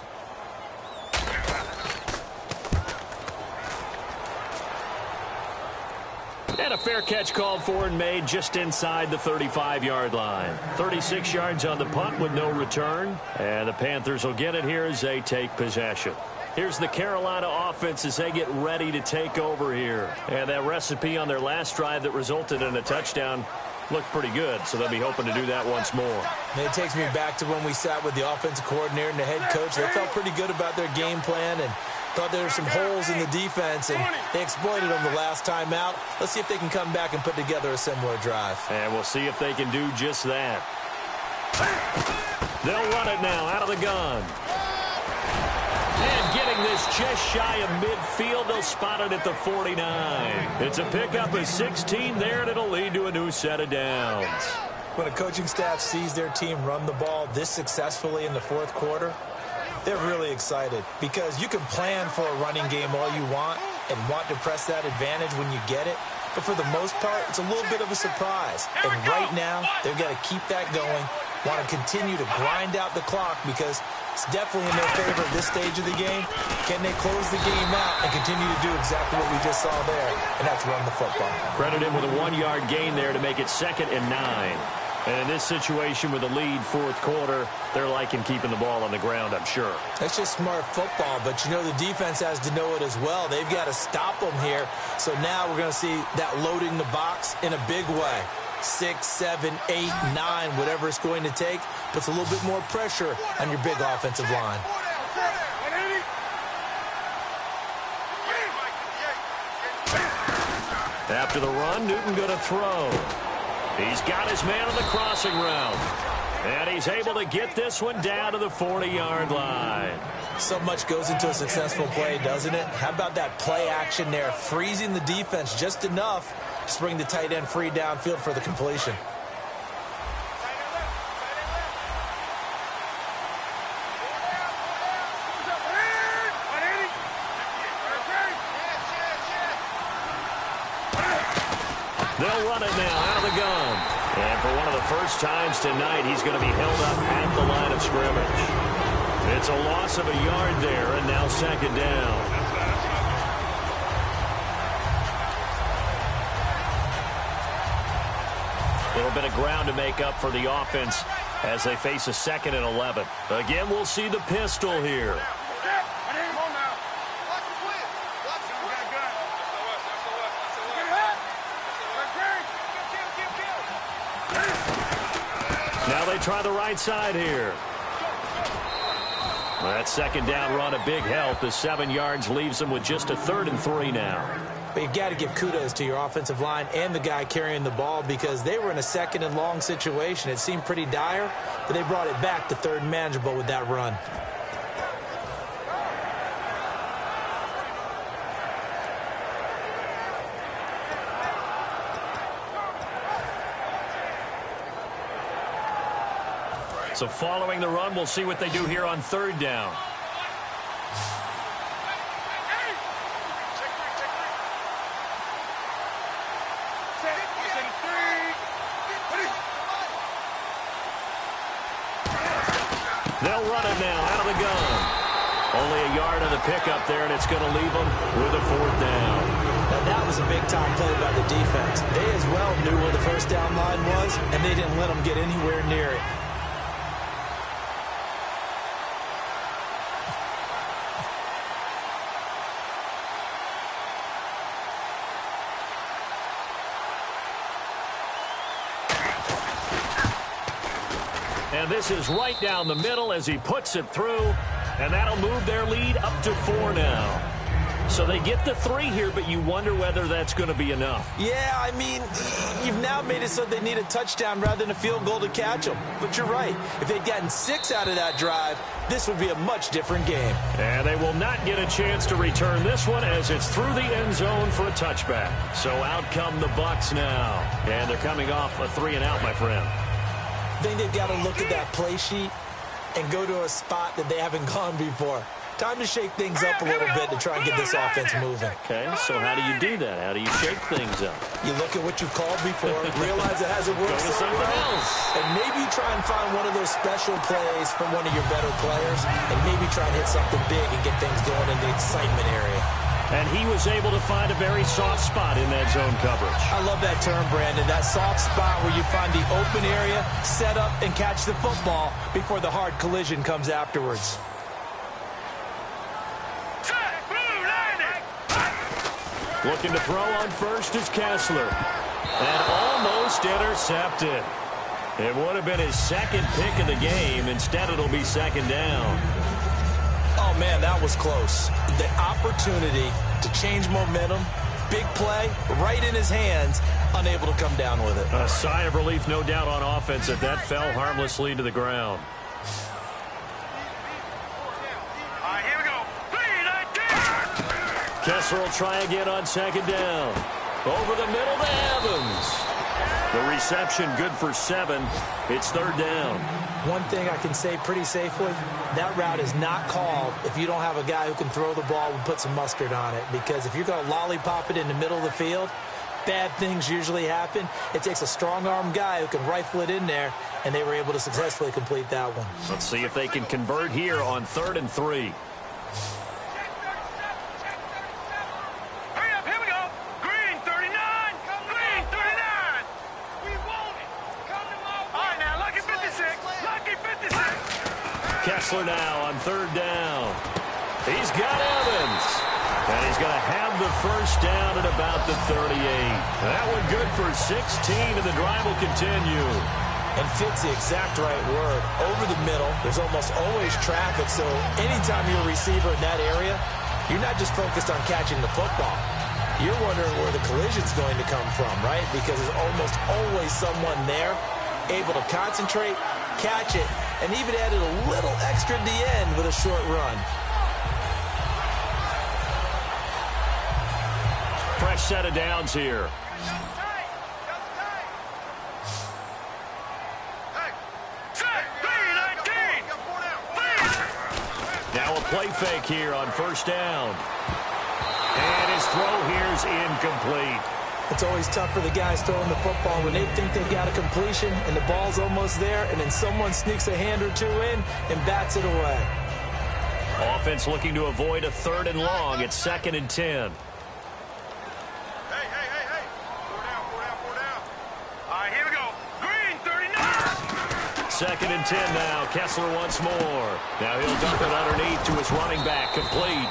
And a fair catch called for and made just inside the 35-yard line. 36 yards on the punt with no return. And the Panthers will get it here as they take possession. Here's the Carolina offense as they get ready to take over here. And that recipe on their last drive that resulted in a touchdown looked pretty good, so they'll be hoping to do that once more. And it takes me back to when we sat with the offensive coordinator and the head coach. They felt pretty good about their game plan and thought there were some holes in the defense, and they exploited them the last time out. Let's see if they can come back and put together a similar drive. And we'll see if they can do just that. They'll run it now out of the gun. And getting this just shy of midfield, they'll spot it at the 49. It's a pickup of 16 there, and it'll lead to a new set of downs. When a coaching staff sees their team run the ball this successfully in the fourth quarter, they're really excited because you can plan for a running game all you want and want to press that advantage when you get it. But for the most part, it's a little bit of a surprise. And right now, they've got to keep that going, want to continue to grind out the clock because it's definitely in their favor at this stage of the game. Can they close the game out and continue to do exactly what we just saw there? And that's run the football. Credit him with a 1-yard gain there to make it 2nd and 9. And in this situation with the lead fourth quarter, they're liking keeping the ball on the ground, I'm sure. That's just smart football, but you know the defense has to know it as well. They've got to stop them here. So now we're going to see that loading the box in a big way. 6, 7, 8, 9, whatever it's going to take, puts a little bit more pressure on your big offensive line. After the run, Newton going to throw. He's got his man on the crossing route. And he's able to get this one down to the 40-yard line. So much goes into a successful play, doesn't it? How about that play action there, freezing the defense just enough to bring the tight end free downfield for the completion. They'll run it now out of the gun. And for one of the first times tonight, he's going to be held up at the line of scrimmage. It's a loss of a yard there, and now 2nd down. A little bit of ground to make up for the offense as they face a 2nd and 11. Again, we'll see the pistol here. Now they try the right side here. That 2nd down run, a big help. The 7 yards leaves them with just a 3rd and 3 now. But you've got to give kudos to your offensive line and the guy carrying the ball because they were in a 2nd and long situation. It seemed pretty dire, but they brought it back to 3rd and manageable with that run. So following the run, we'll see what they do here on 3rd down. They'll run it now out of the gun. Only a yard on the pickup there, and it's going to leave them with a 4th down. Now, that was a big-time play by the defense. They as well knew where the first down line was, and they didn't let them get anywhere near it. And this is right down the middle as he puts it through, and that'll move their lead up to 4 now. So they get the 3 here, but you wonder whether that's going to be enough. Yeah, I mean, you've now made it so they need a touchdown rather than a field goal to catch them. But you're right. If they'd gotten 6 out of that drive, this would be a much different game. And they will not get a chance to return this one as it's through the end zone for a touchback. So out come the Bucs now. And they're coming off a 3-and-out, my friend. I think they've got to look at that play sheet and go to a spot that they haven't gone before. Time to shake things up a little bit to try and get this offense moving. Okay, so how do you do that? How do you shake things up? You look at what you've called before, realize it hasn't worked Go to something else. and maybe try and find one of those special plays from one of your better players, and maybe try and hit something big and get things going in the excitement area. And he was able to find a very soft spot in that zone coverage. I love that term, Brandon. That soft spot where you find the open area, set up, and catch the football before the hard collision comes afterwards. Looking to throw on first is Kessler. And almost intercepted. It would have been his 2nd pick of the game. Instead, it'll be 2nd down. Oh, man, that was close. The opportunity to change momentum, big play, right in his hands, unable to come down with it. A sigh of relief, no doubt, on offense if that fell harmlessly to the ground. All right, here we go. 3-19. Kessler will try again on 2nd down. Over the middle to Evans. The reception good for 7. It's 3rd down. One thing I can say pretty safely, that route is not called if you don't have a guy who can throw the ball and put some mustard on it. Because if you're going to lollipop it in the middle of the field, bad things usually happen. It takes a strong-arm guy who can rifle it in there, and they were able to successfully complete that one. Let's see if they can convert here on 3rd and 3. Hurry up, here we go. Green 39. Green 39. We want it. All right, now, lucky 56. Lucky 56. Kessler now on 3rd down. He's got Evans. And he's going to have the first down at about the 38. That one good for 16, and the drive will continue. And fits the exact right word. Over the middle, there's almost always traffic, so anytime you're a receiver in that area, you're not just focused on catching the football. You're wondering where the collision's going to come from, right? Because there's almost always someone there able to concentrate, catch it, and even added a little extra at the end with a short run. Fresh set of downs here. Now a play fake here on 1st down. And his throw here is incomplete. It's always tough for the guys throwing the football when they think they've got a completion and the ball's almost there, and then someone sneaks a hand or two in and bats it away. Offense looking to avoid a 3rd and long. It's 2nd and 10. All right, here we go. Green 39. 2nd and 10 now. Kessler once more. Now he'll dump it underneath to his running back. Complete.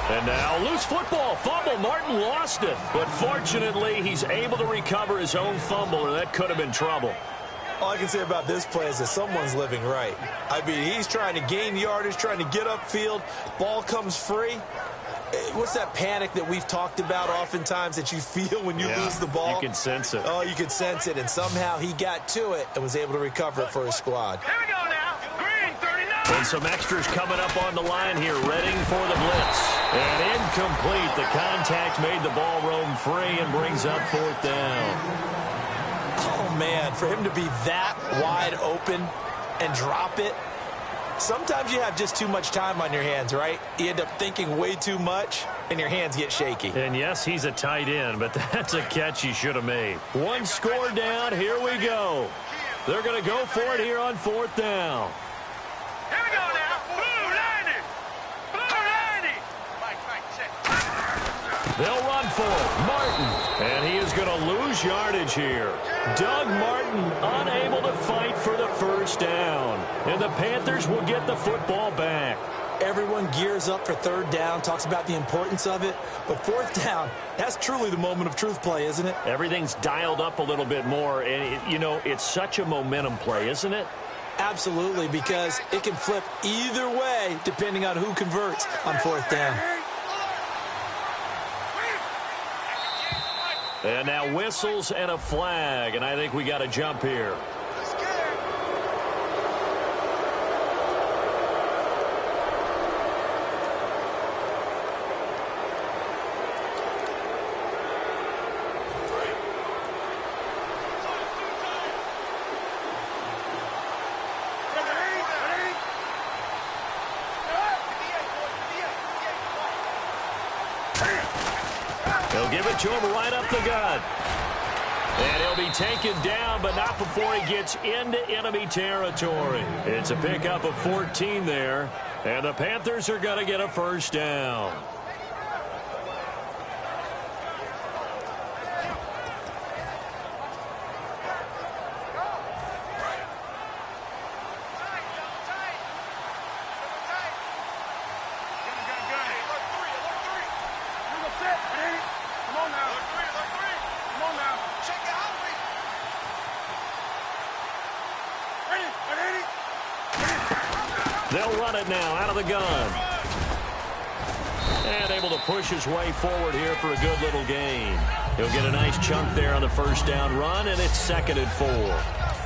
And now loose football. Fumble. Martin lost it. But fortunately, he's able to recover his own fumble, or that could have been trouble. All I can say about this play is that someone's living right. I mean, he's trying to gain yardage, trying to get upfield. Ball comes free. What's that panic that we've talked about oftentimes that you feel when you lose the ball? You can sense it. Oh, you can sense it. And somehow he got to it and was able to recover it for his squad. Here we go now. Green 39. And some extras coming up on the line here, readying for the blitz. And incomplete. The contact made the ball roam free and brings up 4th down. Oh, man, for him to be that wide open and drop it. Sometimes you have just too much time on your hands, right? You end up thinking way too much, and your hands get shaky. And yes, he's a tight end, but that's a catch he should have made. One score down. Here we go. They're going to go for it here on 4th down. Here we go now. Blue 90. Blue They'll run for it. Martin. And he is going to lose yardage here. Doug Martin unable to fight for the first down. And the Panthers will get the football back. Everyone gears up for third down, talks about the importance of it. But fourth down, that's truly the moment of truth play, isn't it? Everything's dialed up a little bit more. And, it's such a momentum play, isn't it? Absolutely, because it can flip either way depending on who converts on fourth down. And now whistles and a flag, and I think we got to jump here. He'll give it to him right up the gut. And he'll be taken down, but not before he gets into enemy territory. It's a pickup of 14 there, and the Panthers are going to get a first down. They'll run it now out of the gun. And able to push his way forward here for a good little gain. He'll get a nice chunk there on the first down run, and it's 2nd and 4.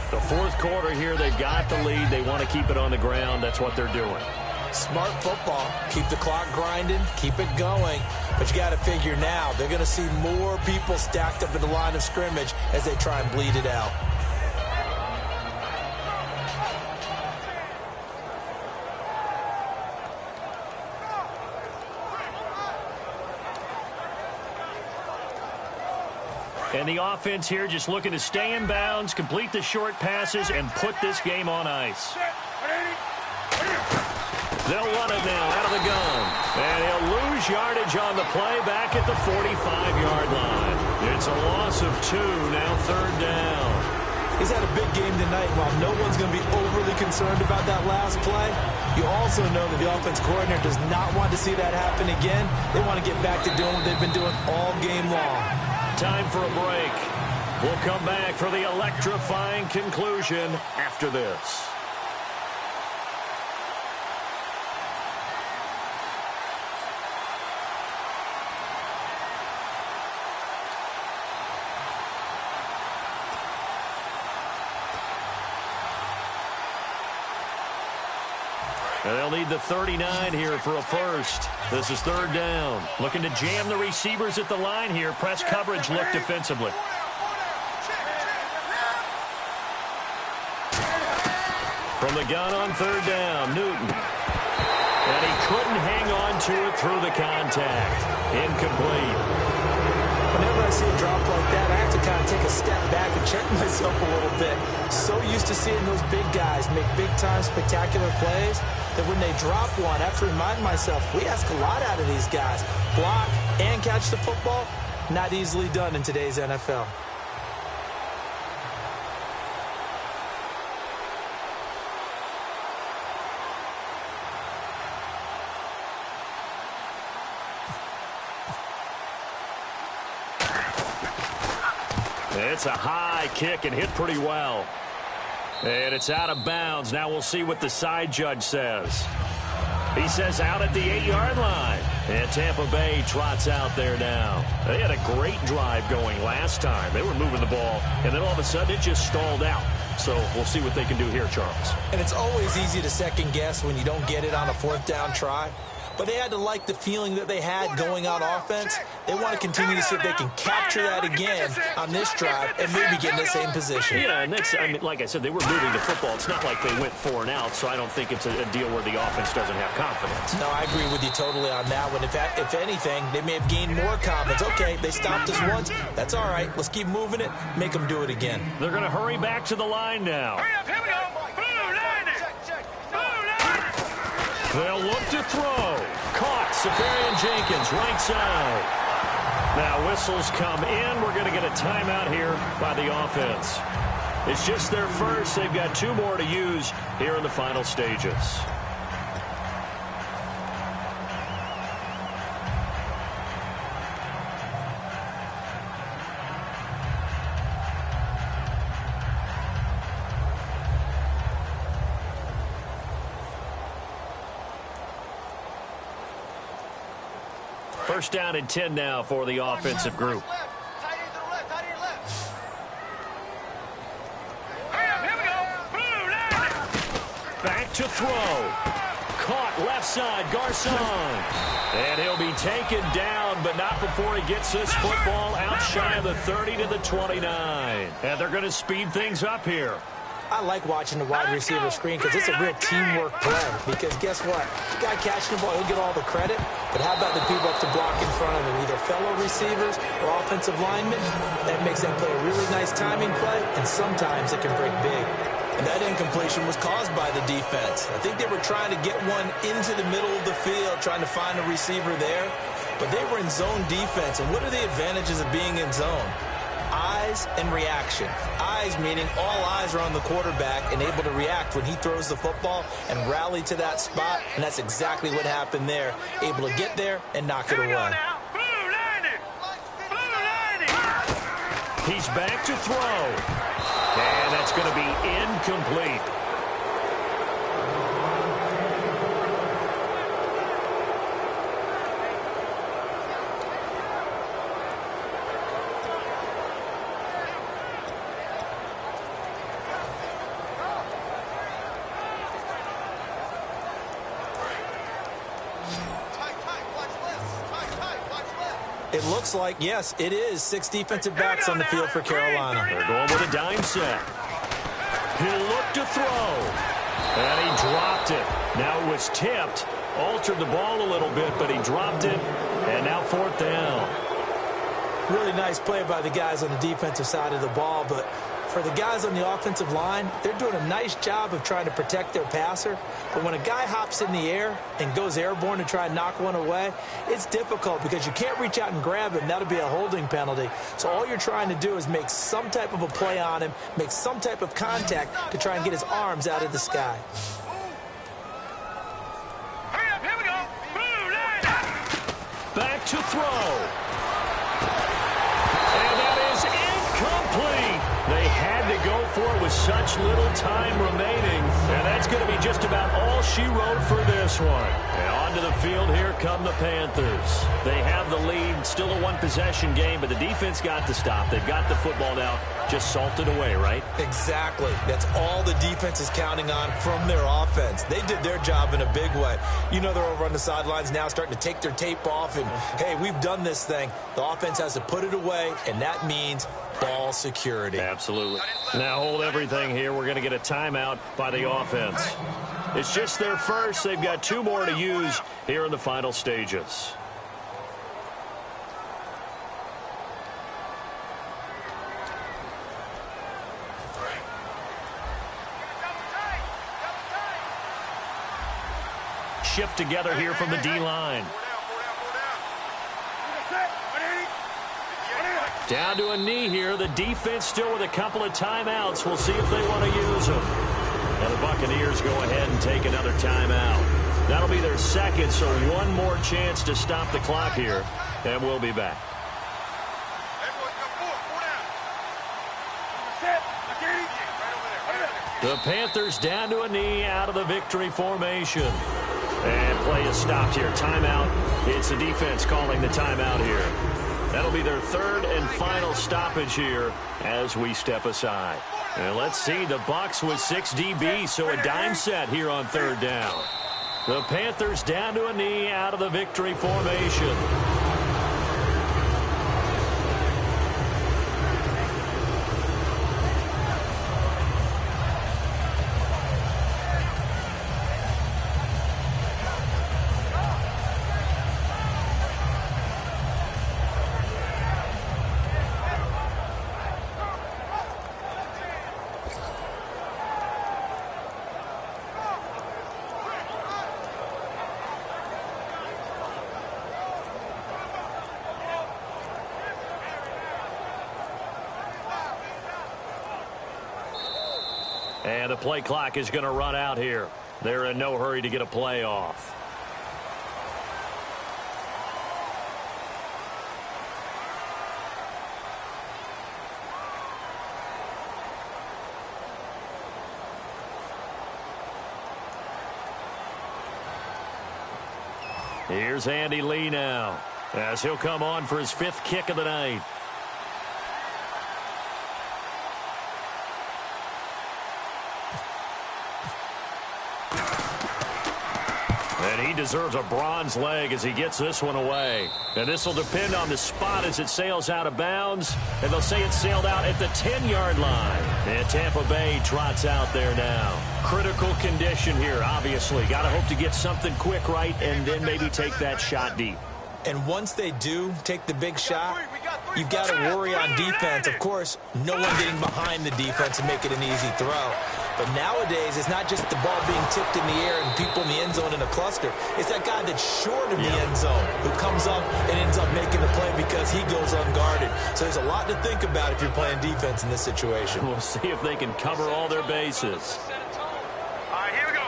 The fourth quarter here, they've got the lead. They want to keep it on the ground. That's what they're doing. Smart football. Keep the clock grinding. Keep it going. But you got to figure now, they're going to see more people stacked up in the line of scrimmage as they try and bleed it out. And the offense here just looking to stay in bounds, complete the short passes, and put this game on ice. They'll run it now out of the gun. And he'll lose yardage on the play back at the 45-yard line. It's a loss of 2, now 3rd down. He's had a big game tonight. While no one's going to be overly concerned about that last play, you also know that the offense coordinator does not want to see that happen again. They want to get back to doing what they've been doing all game long. Time for a break. We'll come back for the electrifying conclusion after this. And they'll need the 39 here for a first. This is 3rd down. Looking to jam the receivers at the line here. Press coverage look defensively. From the gun on 3rd down, Newton. And he couldn't hang on to it through the contact. Incomplete. Whenever I see a drop like that, I have to kind of take a step back and check myself a little bit. So used to seeing those big guys make big-time spectacular plays that when they drop one, I have to remind myself, we ask a lot out of these guys. Block and catch the football, not easily done in today's NFL. It's a high kick and hit pretty well. And it's out of bounds. Now we'll see what the side judge says. He says out at the 8-yard line. And Tampa Bay trots out there now. They had a great drive going last time. They were moving the ball, and then all of a sudden it just stalled out. So we'll see what they can do here, Charles. And it's always easy to second guess when you don't get it on a 4th down try. But they had to like the feeling that they had going on offense. They want to continue to see if they can capture that again on this drive and maybe get in the same position. Yeah, and that's, like I said, they were moving the football. It's not like they went 4 and out, so I don't think it's a deal where the offense doesn't have confidence. No, I agree with you totally on that one. If anything, they may have gained more confidence. Okay, they stopped us once. That's all right. Let's keep moving it. Make them do it again. They're going to hurry back to the line now. Hurry up, here we go. Blue line it. Blue line it. They'll look to throw. Caught. Safarian Jenkins, right side. Now whistles come in. We're going to get a timeout here by the offense. It's just their first. They've got 2 more to use here in the final stages. First down and 10 now for the offensive group. Back to throw. Caught left side, Garcon. And he'll be taken down, but not before he gets this football out shy of the 30 to the 29. And they're going to speed things up here. I like watching the wide receiver screen because it's a real teamwork play. Because guess what? The guy catching the ball, he'll get all the credit. But how about the people up to block in front of him? Either fellow receivers or offensive linemen. That makes that play a really nice timing play, and sometimes it can break big. And that incompletion was caused by the defense. I think they were trying to get one into the middle of the field, trying to find a receiver there. But they were in zone defense. And what are the advantages of being in zone? Eyes and reaction. Eyes meaning all eyes are on the quarterback and able to react when he throws the football and rally to that spot. And that's exactly what happened there. Able to get there and knock it away. He's back to throw. And that's going to be incomplete. It looks like, yes, it is 6 defensive backs on the field for Carolina. They're going with a dime set. He'll look to throw. And he dropped it. Now it was tipped. Altered the ball a little bit, but he dropped it. And now 4th down. Really nice play by the guys on the defensive side of the ball, but for the guys on the offensive line, they're doing a nice job of trying to protect their passer. But when a guy hops in the air and goes airborne to try and knock one away, it's difficult because you can't reach out and grab him. That'll be a holding penalty. So all you're trying to do is make some type of a play on him, make some type of contact to try and get his arms out of the sky. Here we go. Back to throw. And that is incomplete. They had to go for it with such little time remaining. And that's going to be just about all she wrote for this one. And onto the field here come the Panthers. They have the lead. Still a 1-possession game, but the defense got to stop. They've got the football now. Just salted away, right? Exactly. That's all the defense is counting on from their offense. They did their job in a big way. You know they're over on the sidelines now starting to take their tape off and, hey, we've done this thing. The offense has to put it away, and that means ball security. Absolutely. Now hold everything here. We're going to get a timeout by the offense. It's just their first. They've got 2 more to use here in the final stages. Shift together here from the D-line. Down to a knee here. The defense still with a couple of timeouts. We'll see if they want to use them. And the Buccaneers go ahead and take another timeout. That'll be their second, so one more chance to stop the clock here. And we'll be back. The Panthers down to a knee out of the victory formation. And play is stopped here. Timeout. It's the defense calling the timeout here. That'll be their 3rd and final stoppage here as we step aside. And let's see, the Bucs with 6 DBs, so a dime set here on 3rd down. The Panthers down to a knee out of the victory formation. And the play clock is going to run out here. They're in no hurry to get a play off. Here's Andy Lee now, as he'll come on for his 5th kick of the night. And he deserves a bronze leg as he gets this one away. And this will depend on the spot as it sails out of bounds. And they'll say it sailed out at the 10-yard line. And Tampa Bay trots out there now. Critical condition here, obviously. Got to hope to get something quick right and then maybe take that shot deep. And once they do take the big shot, you've got to worry on defense. Of course, no one getting behind the defense and make it an easy throw. But nowadays, it's not just the ball being tipped in the air and people in the end zone in a cluster. It's that guy that's short of the end zone who comes up and ends up making the play because he goes unguarded. So there's a lot to think about if you're playing defense in this situation. We'll see if they can cover all their bases. All right, here we go.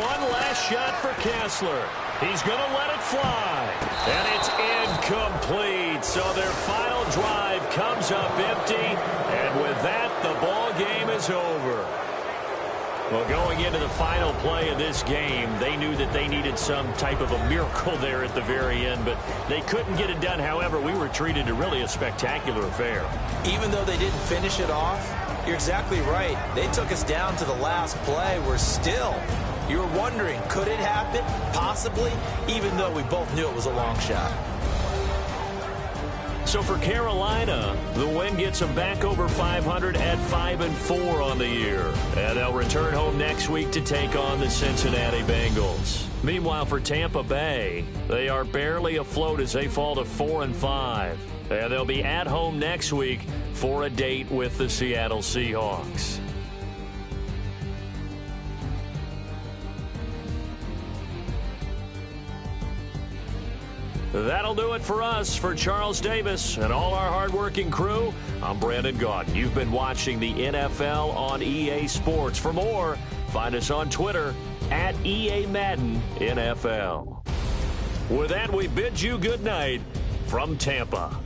One last shot for Kessler. He's going to let it fly. And it's incomplete. So their final drive comes up empty. And with that, the ball game is over. Well, going into the final play of this game, they knew that they needed some type of a miracle there at the very end, but they couldn't get it done. However, we were treated to really a spectacular affair. Even though they didn't finish it off, you're exactly right. They took us down to the last play. We're still... You were wondering, could it happen? Possibly, even though we both knew it was a long shot. So for Carolina, the win gets them back over 500 at 5-4 on the year. And they'll return home next week to take on the Cincinnati Bengals. Meanwhile, for Tampa Bay, they are barely afloat as they fall to 4-5. And they'll be at home next week for a date with the Seattle Seahawks. That'll do it for us. For Charles Davis and all our hardworking crew, I'm Brandon Gaudin. You've been watching the NFL on EA Sports. For more, find us on Twitter at EA Madden NFL. With that, we bid you good night from Tampa.